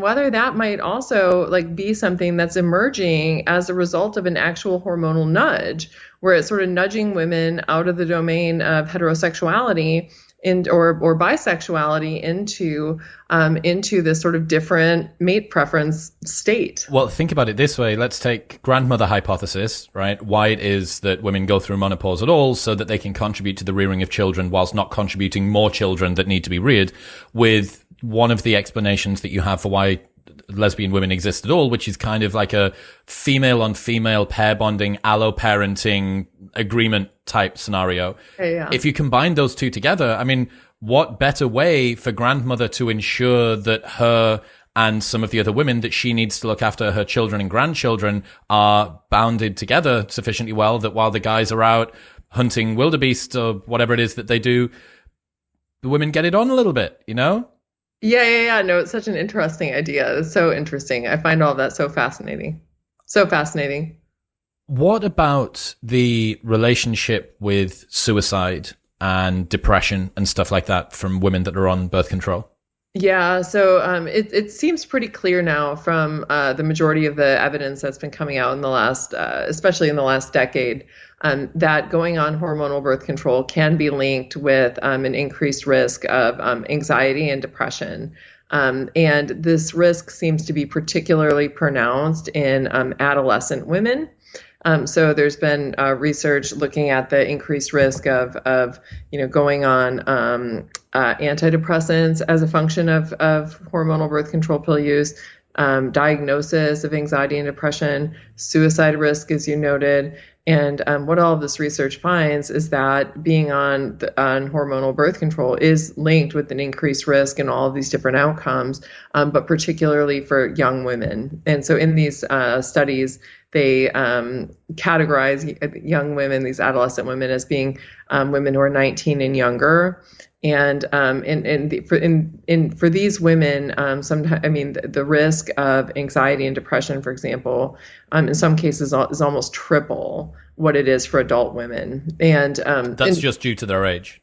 whether that might also like be something that's emerging as a result of an actual hormonal nudge, where it's sort of nudging women out of the domain of heterosexuality or bisexuality into this sort of different mate preference state. Well, think about it this way. Let's take grandmother hypothesis, right? Why it is that women go through menopause at all, so that they can contribute to the rearing of children whilst not contributing more children that need to be reared, with one of the explanations that you have for why lesbian women exist at all, which is kind of like a female on female pair bonding, alloparenting agreement type scenario. Yeah. If you combine those two together, I mean, what better way for grandmother to ensure that her and some of the other women that she needs to look after her children and grandchildren are bounded together sufficiently well that while the guys are out hunting wildebeest or whatever it is that they do, the women get it on a little bit, Yeah. No, it's such an interesting idea. It's so interesting. I find all of that so fascinating. So fascinating. What about the relationship with suicide and depression and stuff like that from women that are on birth control? Yeah, so it seems pretty clear now from the majority of the evidence that's been coming out in the last, especially in the last decade, that going on hormonal birth control can be linked with an increased risk of anxiety and depression. And this risk seems to be particularly pronounced in adolescent women. So there's been research looking at the increased risk of going on antidepressants as a function of hormonal birth control pill use, diagnosis of anxiety and depression, suicide risk, as you noted. And what all of this research finds is that being on hormonal birth control is linked with an increased risk in all of these different outcomes, but particularly for young women. And so in these studies, they categorize young women, these adolescent women, as being women who are 19 and younger. And for these women, sometimes, I mean, the risk of anxiety and depression, for example, in some cases is almost triple what it is for adult women. And that's just due to their age.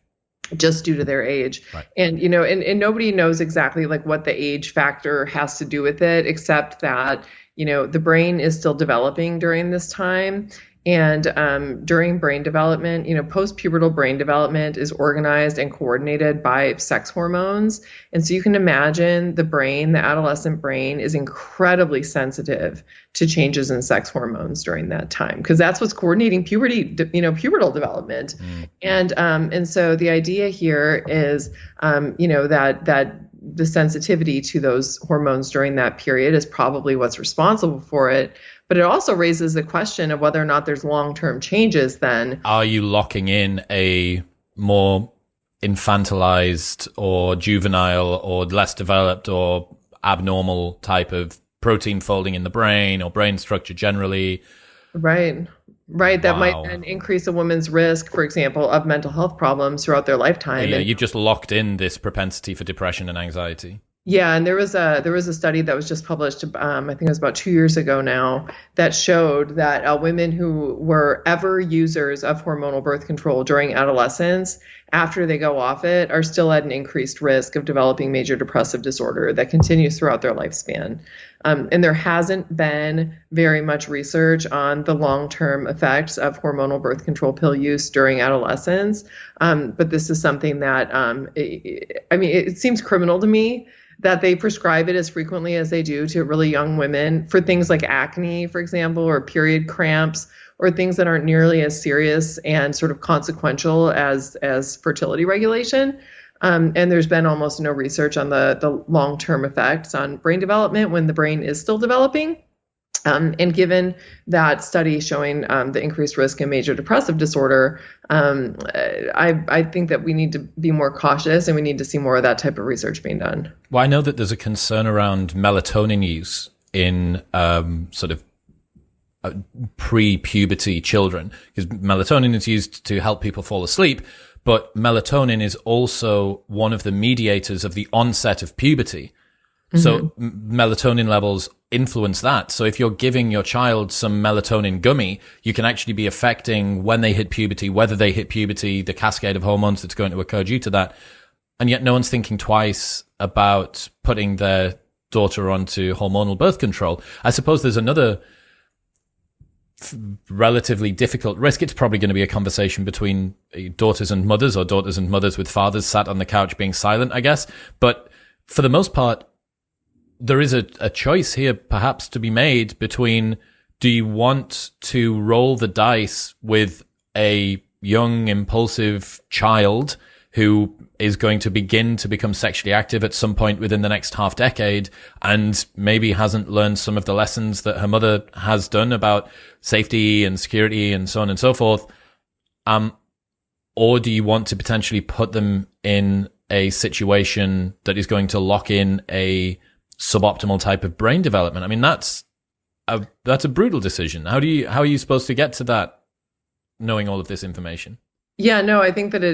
Just due to their age. Right. And, and nobody knows exactly like what the age factor has to do with it, except that, the brain is still developing during this time. And during brain development, post-pubertal brain development is organized and coordinated by sex hormones. And so you can imagine the adolescent brain is incredibly sensitive to changes in sex hormones during that time, because that's what's coordinating puberty, pubertal development. Mm-hmm. And so the idea here is, that the sensitivity to those hormones during that period is probably what's responsible for it. But it also raises the question of whether or not there's long-term changes then. Are you locking in a more infantilized or juvenile or less developed or abnormal type of protein folding in the brain or brain structure generally? Right. That might then increase a woman's risk, for example, of mental health problems throughout their lifetime. Yeah, you've just locked in this propensity for depression and anxiety. Yeah, and there was a study that was just published, I think it was about 2 years ago now, that showed that women who were ever users of hormonal birth control during adolescence after they go off it are still at an increased risk of developing major depressive disorder that continues throughout their lifespan. And there hasn't been very much research on the long-term effects of hormonal birth control pill use during adolescence. But this is something that, it seems criminal to me that they prescribe it as frequently as they do to really young women for things like acne, for example, or period cramps, or things that aren't nearly as serious and sort of consequential as fertility regulation. And there's been almost no research on the long-term effects on brain development when the brain is still developing. And given that study showing the increased risk in major depressive disorder, I think that we need to be more cautious and we need to see more of that type of research being done. Well, I know that there's a concern around melatonin use in sort of pre-puberty children, because melatonin is used to help people fall asleep, but melatonin is also one of the mediators of the onset of puberty. Mm-hmm. So melatonin levels influence that. So if you're giving your child some melatonin gummy, you can actually be affecting when they hit puberty, whether they hit puberty, the cascade of hormones that's going to occur due to that. And yet no one's thinking twice about putting their daughter onto hormonal birth control. I suppose there's another relatively difficult risk. It's probably going to be a conversation between daughters and mothers, or daughters and mothers with fathers sat on the couch being silent, I guess. But for the most part, there is a choice here perhaps to be made between, do you want to roll the dice with a young, impulsive child who is going to begin to become sexually active at some point within the next half decade and maybe hasn't learned some of the lessons that her mother has done about safety and security and so on and so forth? Or do you want to potentially put them in a situation that is going to lock in a suboptimal type of brain development? I mean, that's a brutal decision. How are you supposed to get to that, knowing all of this information? Yeah, no, I think that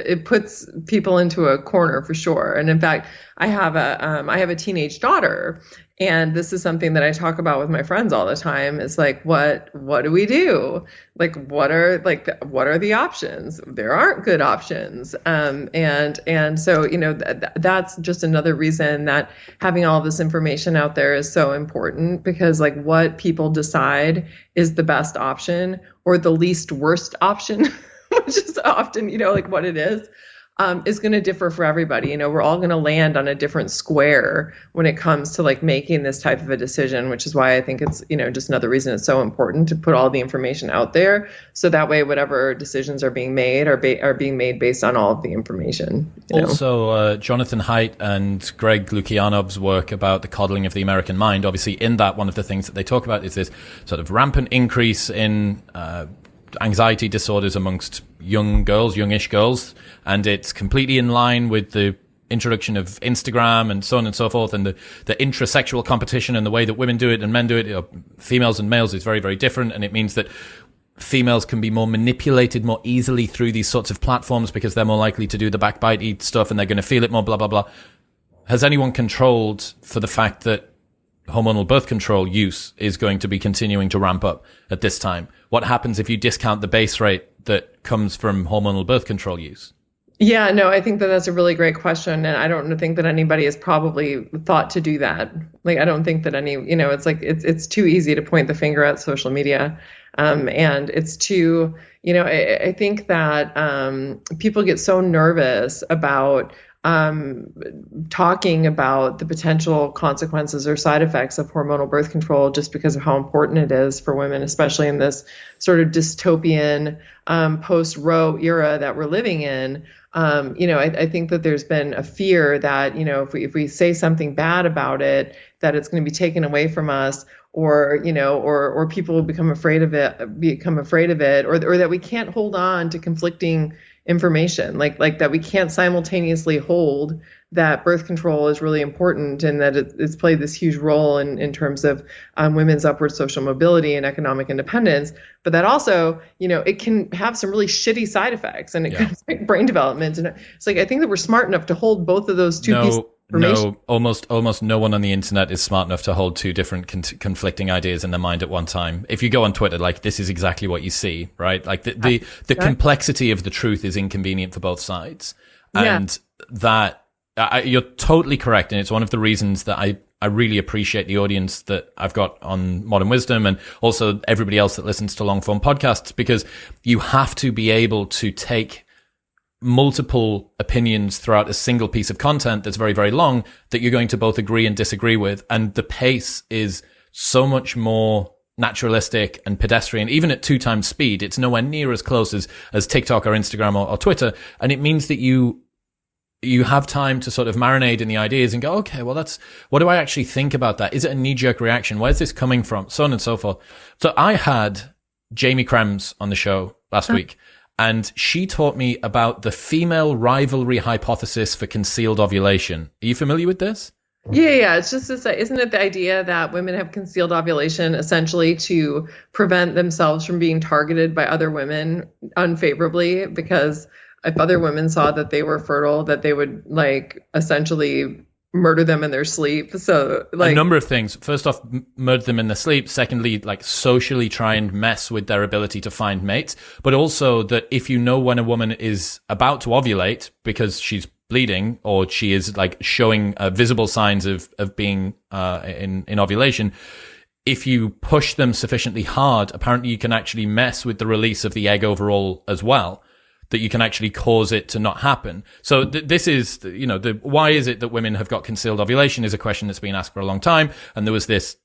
it puts people into a corner for sure. And in fact, I have a teenage daughter, and this is something that I talk about with my friends all the time. It's like, what do we do? Like, what are the options? There aren't good options. And so, that's just another reason that having all this information out there is so important, because like what people decide is the best option or the least worst option, which is often, like what it is going to differ for everybody. We're all going to land on a different square when it comes to like making this type of a decision, which is why I think it's, just another reason it's so important to put all the information out there. So that way, whatever decisions are being made are being made based on all of the information. Also, Jonathan Haidt and Greg Lukianov's work about the coddling of the American mind. Obviously, in that, one of the things that they talk about is this sort of rampant increase in anxiety disorders amongst youngish girls, and it's completely in line with the introduction of Instagram and so on and so forth, and the intrasexual competition and the way that women do it and men do it, females and males, is very, very different, and it means that females can be more manipulated more easily through these sorts of platforms because they're more likely to do the backbite stuff and they're going to feel it more, blah, blah, blah. Has anyone controlled for the fact that hormonal birth control use is going to be continuing to ramp up at this time? What happens if you discount the base rate that comes from hormonal birth control use? Yeah, no, I think that that's a really great question. And I don't think that anybody has probably thought to do that. Like, I don't think that it's like, it's too easy to point the finger at social media. And it's too, I think that people get so nervous about talking about the potential consequences or side effects of hormonal birth control just because of how important it is for women, especially in this sort of dystopian post-Roe era that we're living in. I think that there's been a fear that, if we say something bad about it, that it's going to be taken away from us, or people will become afraid of it, or that we can't hold on to conflicting information, like that we can't simultaneously hold that birth control is really important and that it's played this huge role in terms of women's upward social mobility and economic independence, but that also, it can have some really shitty side effects and it can affect brain development. And it's like, I think that we're smart enough to hold both of those two pieces information. No, almost no one on the internet is smart enough to hold two different conflicting ideas in their mind at one time. If you go on Twitter, like, this is exactly what you see, right? Like the complexity of the truth is inconvenient for both sides. Yeah. And that you're totally correct. And it's one of the reasons that I really appreciate the audience that I've got on Modern Wisdom, and also everybody else that listens to long form podcasts, because you have to be able to take multiple opinions throughout a single piece of content that's very, very long that you're going to both agree and disagree with. And the pace is so much more naturalistic and pedestrian, even at 2 times speed. It's nowhere near as close as TikTok or Instagram or Twitter. And it means that you have time to sort of marinate in the ideas and go, okay, well, what do I actually think about that? Is it a knee-jerk reaction? Where's this coming from? So on and so forth. So I had Jamie Krems on the show last week, and she taught me about the female rivalry hypothesis for concealed ovulation. Are you familiar with this? Yeah. It's just this, isn't it the idea that women have concealed ovulation essentially to prevent themselves from being targeted by other women unfavorably? Because if other women saw that they were fertile, that they would like essentially murder them in their sleep. So like a number of things. First off, murder them in their sleep. Secondly, like socially try and mess with their ability to find mates. But also that if you know when a woman is about to ovulate because she's bleeding or she is like showing visible signs of being in ovulation, if you push them sufficiently hard, apparently you can actually mess with the release of the egg overall as well, that you can actually cause it to not happen. So this is, why is it that women have got concealed ovulation is a question that's been asked for a long time. And there was this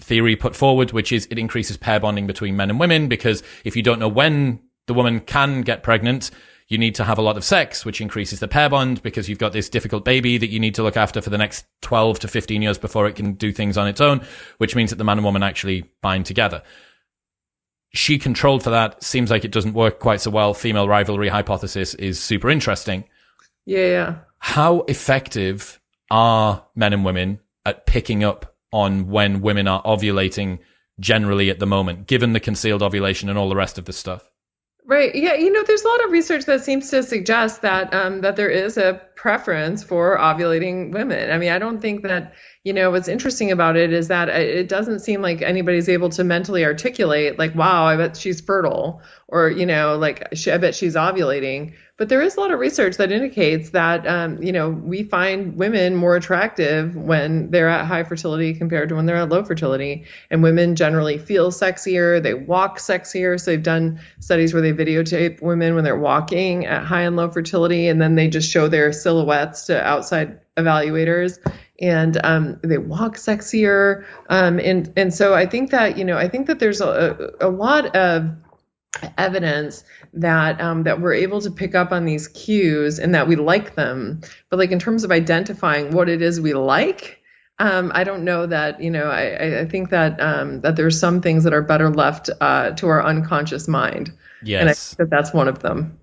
theory put forward, which is it increases pair bonding between men and women, because if you don't know when the woman can get pregnant, you need to have a lot of sex, which increases the pair bond because you've got this difficult baby that you need to look after for the next 12 to 15 years before it can do things on its own, which means that the man and woman actually bind together. She controlled for that. Seems like it doesn't work quite so well. Female rivalry hypothesis is super interesting. Yeah. How effective are men and women at picking up on when women are ovulating generally at the moment, given the concealed ovulation and all the rest of the stuff? Right. Yeah. There's a lot of research that seems to suggest that that there is a preference for ovulating women. I mean, I don't think that, what's interesting about it is that it doesn't seem like anybody's able to mentally articulate like, wow, I bet she's fertile, or, I bet she's ovulating. But there is a lot of research that indicates that, we find women more attractive when they're at high fertility compared to when they're at low fertility. And women generally feel sexier. They walk sexier. So they've done studies where they videotape women when they're walking at high and low fertility, and then they just show their silhouettes to outside evaluators, and they walk sexier. And so I think that there's a lot of evidence that that we're able to pick up on these cues and that we like them. But like in terms of identifying what it is we like, I don't know that, I think that that there's some things that are better left to our unconscious mind. Yes. And I think that that's one of them.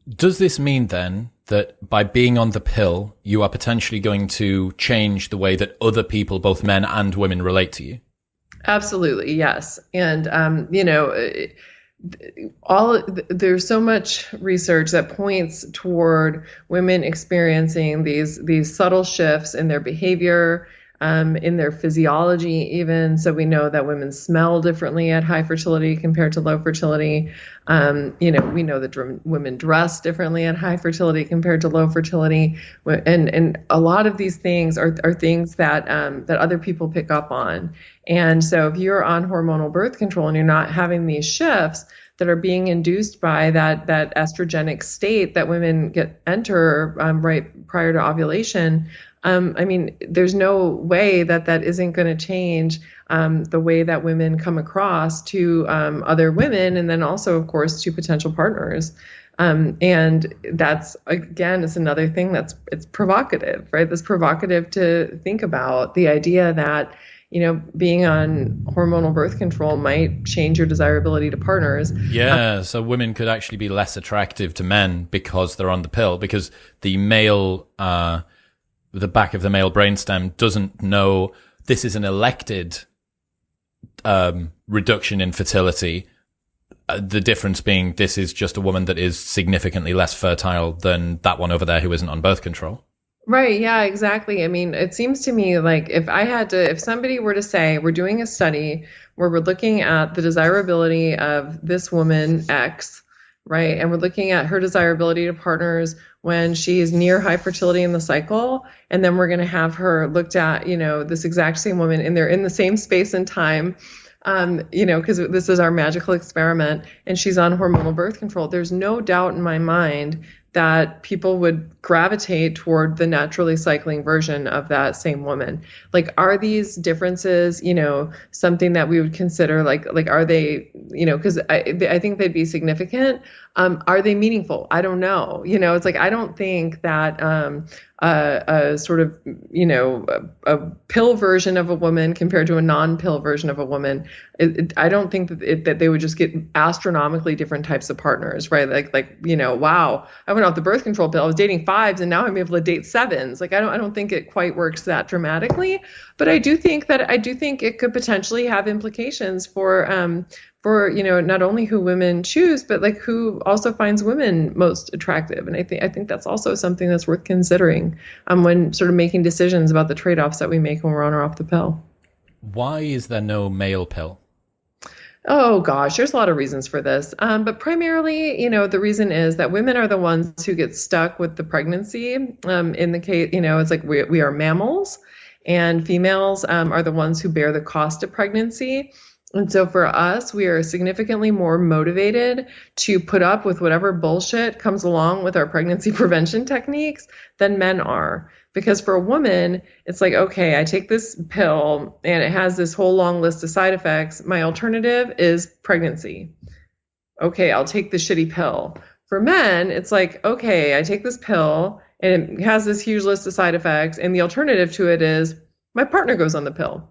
Does this mean then that by being on the pill, you are potentially going to change the way that other people, both men and women, relate to you? Absolutely, yes. And, there's so much research that points toward women experiencing these subtle shifts in their behavior, in their physiology even. So we know that women smell differently at high fertility compared to low fertility. We know that women dress differently at high fertility compared to low fertility. And a lot of these things are things that other people pick up on. And so if you're on hormonal birth control and you're not having these shifts that are being induced by that estrogenic state that women enter right prior to ovulation, there's no way that isn't going to change the way that women come across to other women, and then also, of course, to potential partners. And that's, again, is another thing it's provocative, right? That's provocative to think about, the idea that, being on hormonal birth control might change your desirability to partners. Yeah, so women could actually be less attractive to men because they're on the pill, because the male... the back of the male brainstem doesn't know this is an elected reduction in fertility. The difference being this is just a woman that is significantly less fertile than that one over there who isn't on birth control. Right, yeah, exactly. I mean, it seems to me like if somebody were to say, we're doing a study where we're looking at the desirability of this woman X, right? And we're looking at her desirability to partners when she's near high fertility in the cycle, and then we're going to have her looked at, this exact same woman, and they're in the same space and time. Because this is our magical experiment, and she's on hormonal birth control. There's no doubt in my mind that people would gravitate toward the naturally cycling version of that same woman. Like, are these differences, something that we would consider like are they, because I think they'd be significant. Are they meaningful? I don't know. It's like I don't think that a sort of, a pill version of a woman compared to a non-pill version of a woman, I don't think that they would just get astronomically different types of partners, right? Like wow, I went off the birth control pill. I was dating fives, and now I'm able to date sevens. Like I don't think it quite works that dramatically, but I do think it could potentially have implications for not only who women choose, but like who also finds women most attractive. And I think that's also something that's worth considering when sort of making decisions about the trade-offs that we make when we're on or off the pill. Why is there no male pill? Oh gosh, there's a lot of reasons for this. But primarily, the reason is that women are the ones who get stuck with the pregnancy. In the case, it's like we are mammals, and females are the ones who bear the cost of pregnancy. And so for us, we are significantly more motivated to put up with whatever bullshit comes along with our pregnancy prevention techniques than men are. Because for a woman, it's like, okay, I take this pill and it has this whole long list of side effects. My alternative is pregnancy. Okay, I'll take the shitty pill. For men, it's like, okay, I take this pill and it has this huge list of side effects, and the alternative to it is my partner goes on the pill.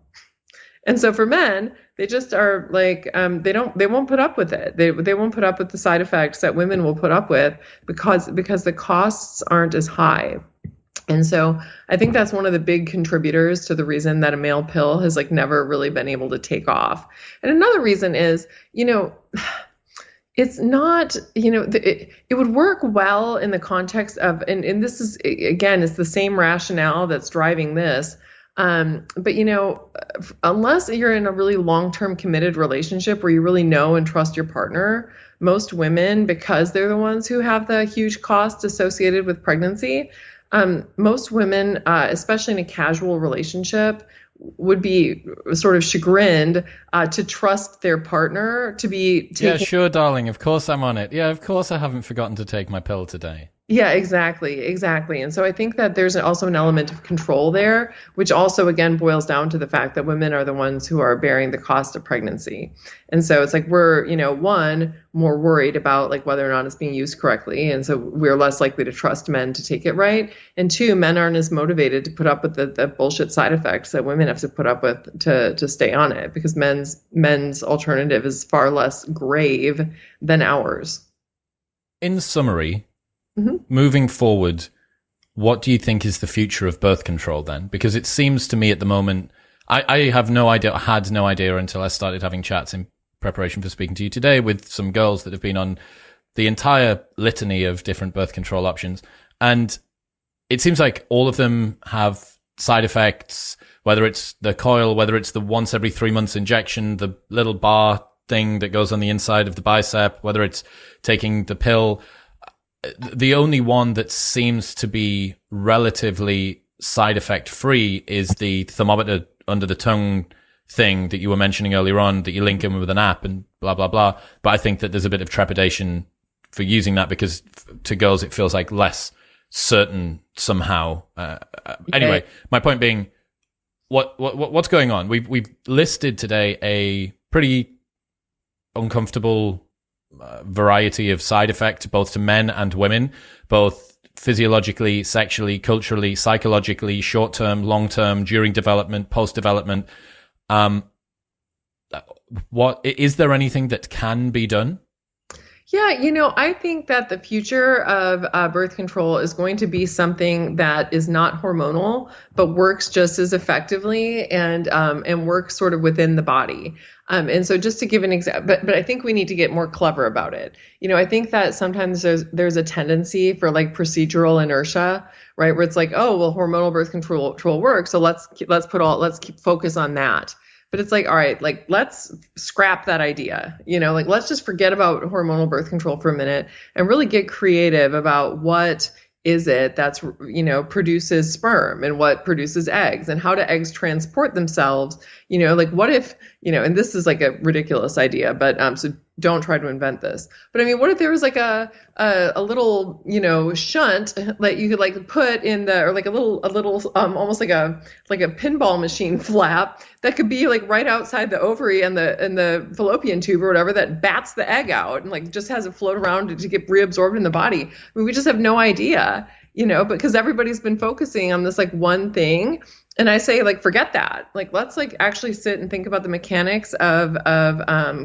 And so for men, they just are like, they won't put up with it. They won't put up with the side effects that women will put up with because the costs aren't as high. And so I think that's one of the big contributors to the reason that a male pill has like never really been able to take off. And another reason is, it's not, it would work well in the context of, and this is, again, it's the same rationale that's driving this. But unless you're in a really long-term committed relationship where you really know and trust your partner, most women, because they're the ones who have the huge costs associated with pregnancy, most women, especially in a casual relationship, would be sort of chagrined to trust their partner to be taking. Yeah, sure, darling. Of course I'm on it. Yeah, of course I haven't forgotten to take my pill today. Yeah, exactly. And so I think that there's also an element of control there, which also, again, boils down to the fact that women are the ones who are bearing the cost of pregnancy. And so it's like we're, one, more worried about like whether or not it's being used correctly. And so we're less likely to trust men to take it right. And two, men aren't as motivated to put up with the bullshit side effects that women have to put up with to stay on it, because men's alternative is far less grave than ours. In summary, moving forward, what do you think is the future of birth control then? Because it seems to me at the moment, I have no idea, had no idea until I started having chats in preparation for speaking to you today with some girls that have been on the entire litany of different birth control options. And it seems like all of them have side effects, whether it's the coil, whether it's the once every 3 months injection, the little bar thing that goes on the inside of the bicep, whether it's taking the pill. The only one that seems to be relatively side effect free is the thermometer under the tongue thing that you were mentioning earlier on, that you link in with an app and blah, blah, blah. But I think that there's a bit of trepidation for using that because to girls, it feels like less certain somehow. Anyway, my point being, what's going on? We've listed today a pretty uncomfortable variety of side effects, both to men and women, both physiologically, sexually, culturally, psychologically, short-term, long-term, during development, post-development. What is there anything that can be done? Yeah, I think that the future of birth control is going to be something that is not hormonal, but works just as effectively and works sort of within the body. And so, just to give an example, but I think we need to get more clever about it. I think that sometimes there's a tendency for like procedural inertia, right? Where it's like, oh, well, hormonal birth control works, so let's keep focus on that. But it's like, all right, like let's scrap that idea, like let's just forget about hormonal birth control for a minute and really get creative about what is it that's, produces sperm and what produces eggs and how do eggs transport themselves, like what if, and this is like a ridiculous idea, but so don't try to invent this. But I mean, what if there was like a little, shunt that you could like put in or like a little almost like a pinball machine flap that could be like right outside the ovary and the fallopian tube or whatever that bats the egg out and like just has it float around to get reabsorbed in the body. I mean, we just have no idea, because everybody's been focusing on this like one thing. And I say, like, forget that. Like, let's like actually sit and think about the mechanics of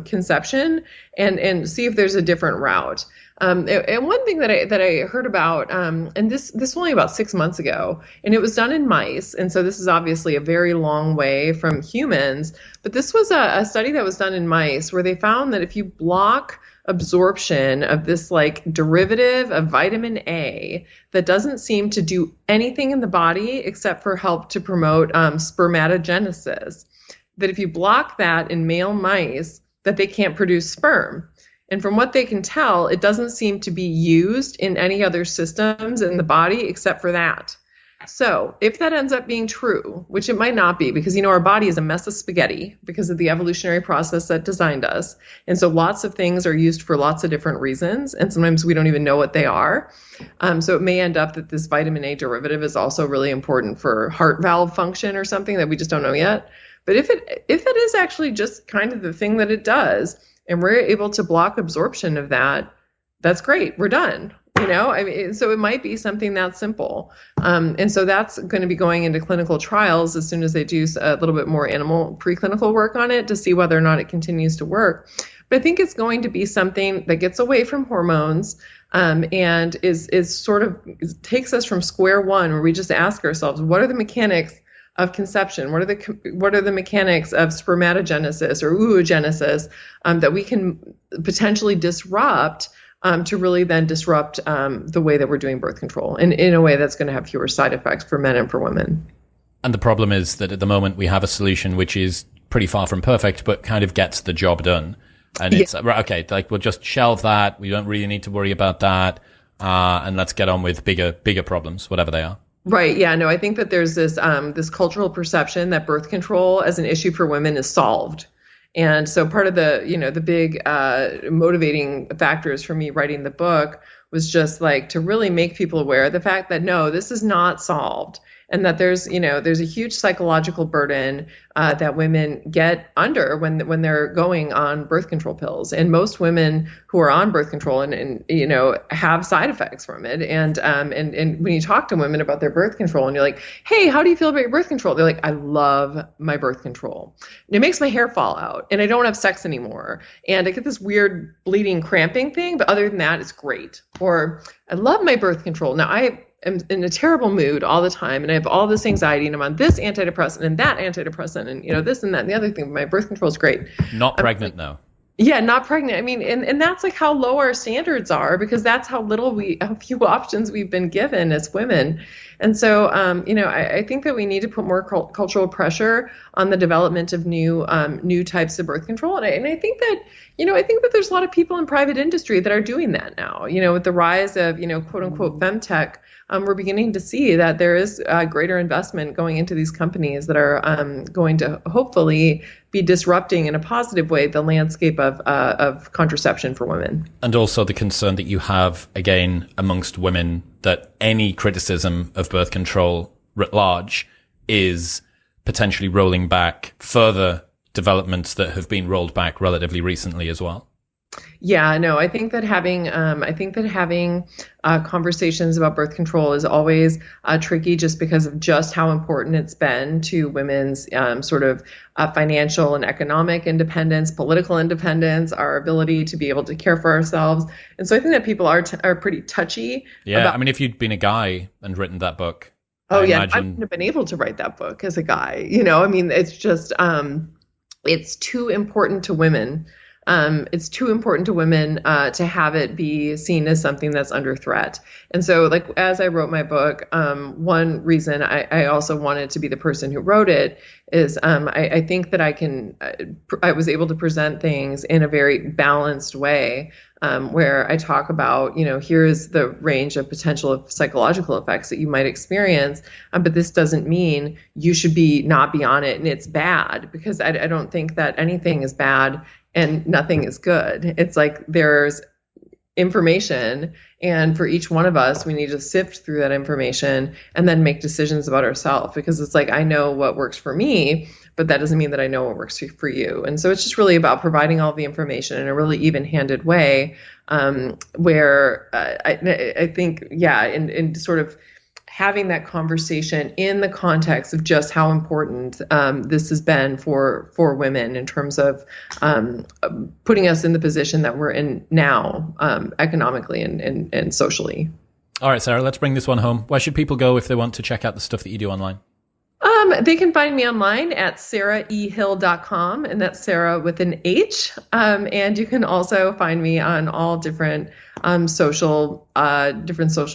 conception and see if there's a different route. And one thing that I heard about, and this was only about 6 months ago, and it was done in mice. And so this is obviously a very long way from humans. But this was a study that was done in mice where they found that if you block absorption of this like derivative of vitamin A that doesn't seem to do anything in the body except for help to promote spermatogenesis, that if you block that in male mice, that they can't produce sperm. And from what they can tell, it doesn't seem to be used in any other systems in the body except for that. So if that ends up being true, which it might not be, because, our body is a mess of spaghetti because of the evolutionary process that designed us. And so lots of things are used for lots of different reasons. And sometimes we don't even know what they are. So it may end up that this vitamin A derivative is also really important for heart valve function or something that we just don't know yet. But if it is actually just kind of the thing that it does, and we're able to block absorption of that, that's great. We're done. I mean, so it might be something that simple. And so that's going to be going into clinical trials as soon as they do a little bit more animal preclinical work on it to see whether or not it continues to work. But I think it's going to be something that gets away from hormones and is sort of takes us from square one, where we just ask ourselves, what are the mechanics of conception? What are the mechanics of spermatogenesis or oogenesis that we can potentially disrupt to really then disrupt the way that we're doing birth control, and in a way that's going to have fewer side effects for men and for women. And the problem is that at the moment we have a solution which is pretty far from perfect, but kind of gets the job done. And it's okay, like we'll just shelve that. We don't really need to worry about that, and let's get on with bigger problems, whatever they are. Right. Yeah. No, I think that there's this cultural perception that birth control as an issue for women is solved. And so part of the big motivating factors for me writing the book was just like to really make people aware of the fact that, no, this is not solved. And that there's a huge psychological burden that women get under when they're going on birth control pills. And most women who are on birth control and have side effects from it. And when you talk to women about their birth control and you're like, hey, how do you feel about your birth control? They're like, I love my birth control. And it makes my hair fall out and I don't have sex anymore. And I get this weird bleeding cramping thing. But other than that, it's great. Or I love my birth control. Now I'm in a terrible mood all the time and I have all this anxiety and I'm on this antidepressant and that antidepressant and this and that and the other thing, but my birth control is great. Not pregnant though. Yeah, not pregnant. I mean, and that's like how low our standards are, because that's how few options we've been given as women. And so, I think that we need to put more cultural pressure on the development of new types of birth control. And I think that, I think that there's a lot of people in private industry that are doing that now, with the rise of, quote unquote, femtech. We're beginning to see that there is greater investment going into these companies that are going to hopefully be disrupting in a positive way the landscape of contraception for women. And also the concern that you have, again, amongst women, that any criticism of birth control writ large is potentially rolling back further developments that have been rolled back relatively recently as well. Yeah, no, I think that having conversations about birth control is always tricky, just because of just how important it's been to women's sort of financial and economic independence, political independence, our ability to be able to care for ourselves. And so I think that people are pretty touchy Yeah, about. I mean, if you'd been a guy and written that book, Oh I yeah, I wouldn't imagine. have been able to write that book as a guy. I mean, it's just it's too important to women. It's too important to women to have it be seen as something that's under threat. And so, like, as I wrote my book, one reason I also wanted to be the person who wrote it is I think that I was able to present things in a very balanced way, where I talk about, here is the range of potential psychological effects that you might experience, but this doesn't mean you should not be on it and it's bad, because I don't think that anything is bad and nothing is good. It's like there's information, and for each one of us, we need to sift through that information and then make decisions about ourselves, because it's like, I know what works for me, but that doesn't mean that I know what works for you. And so it's just really about providing all the information in a really even-handed way, where I think, yeah, in sort of having that conversation in the context of just how important this has been for women in terms of putting us in the position that we're in now, economically and socially. All right, Sarah, let's bring this one home. Where should people go if they want to check out the stuff that you do online? They can find me online at sarahehill.com, and that's Sarah with an H. And you can also find me on all different social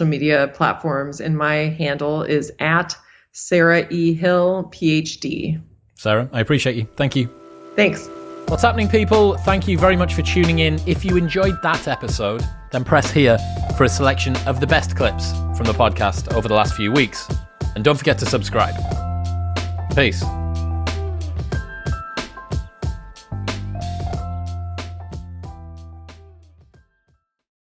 media platforms. And my handle is at Sarah E. Hill, PhD. Sarah, I appreciate you. Thank you. Thanks. What's happening, people? Thank you very much for tuning in. If you enjoyed that episode, then press here for a selection of the best clips from the podcast over the last few weeks. And don't forget to subscribe. Peace.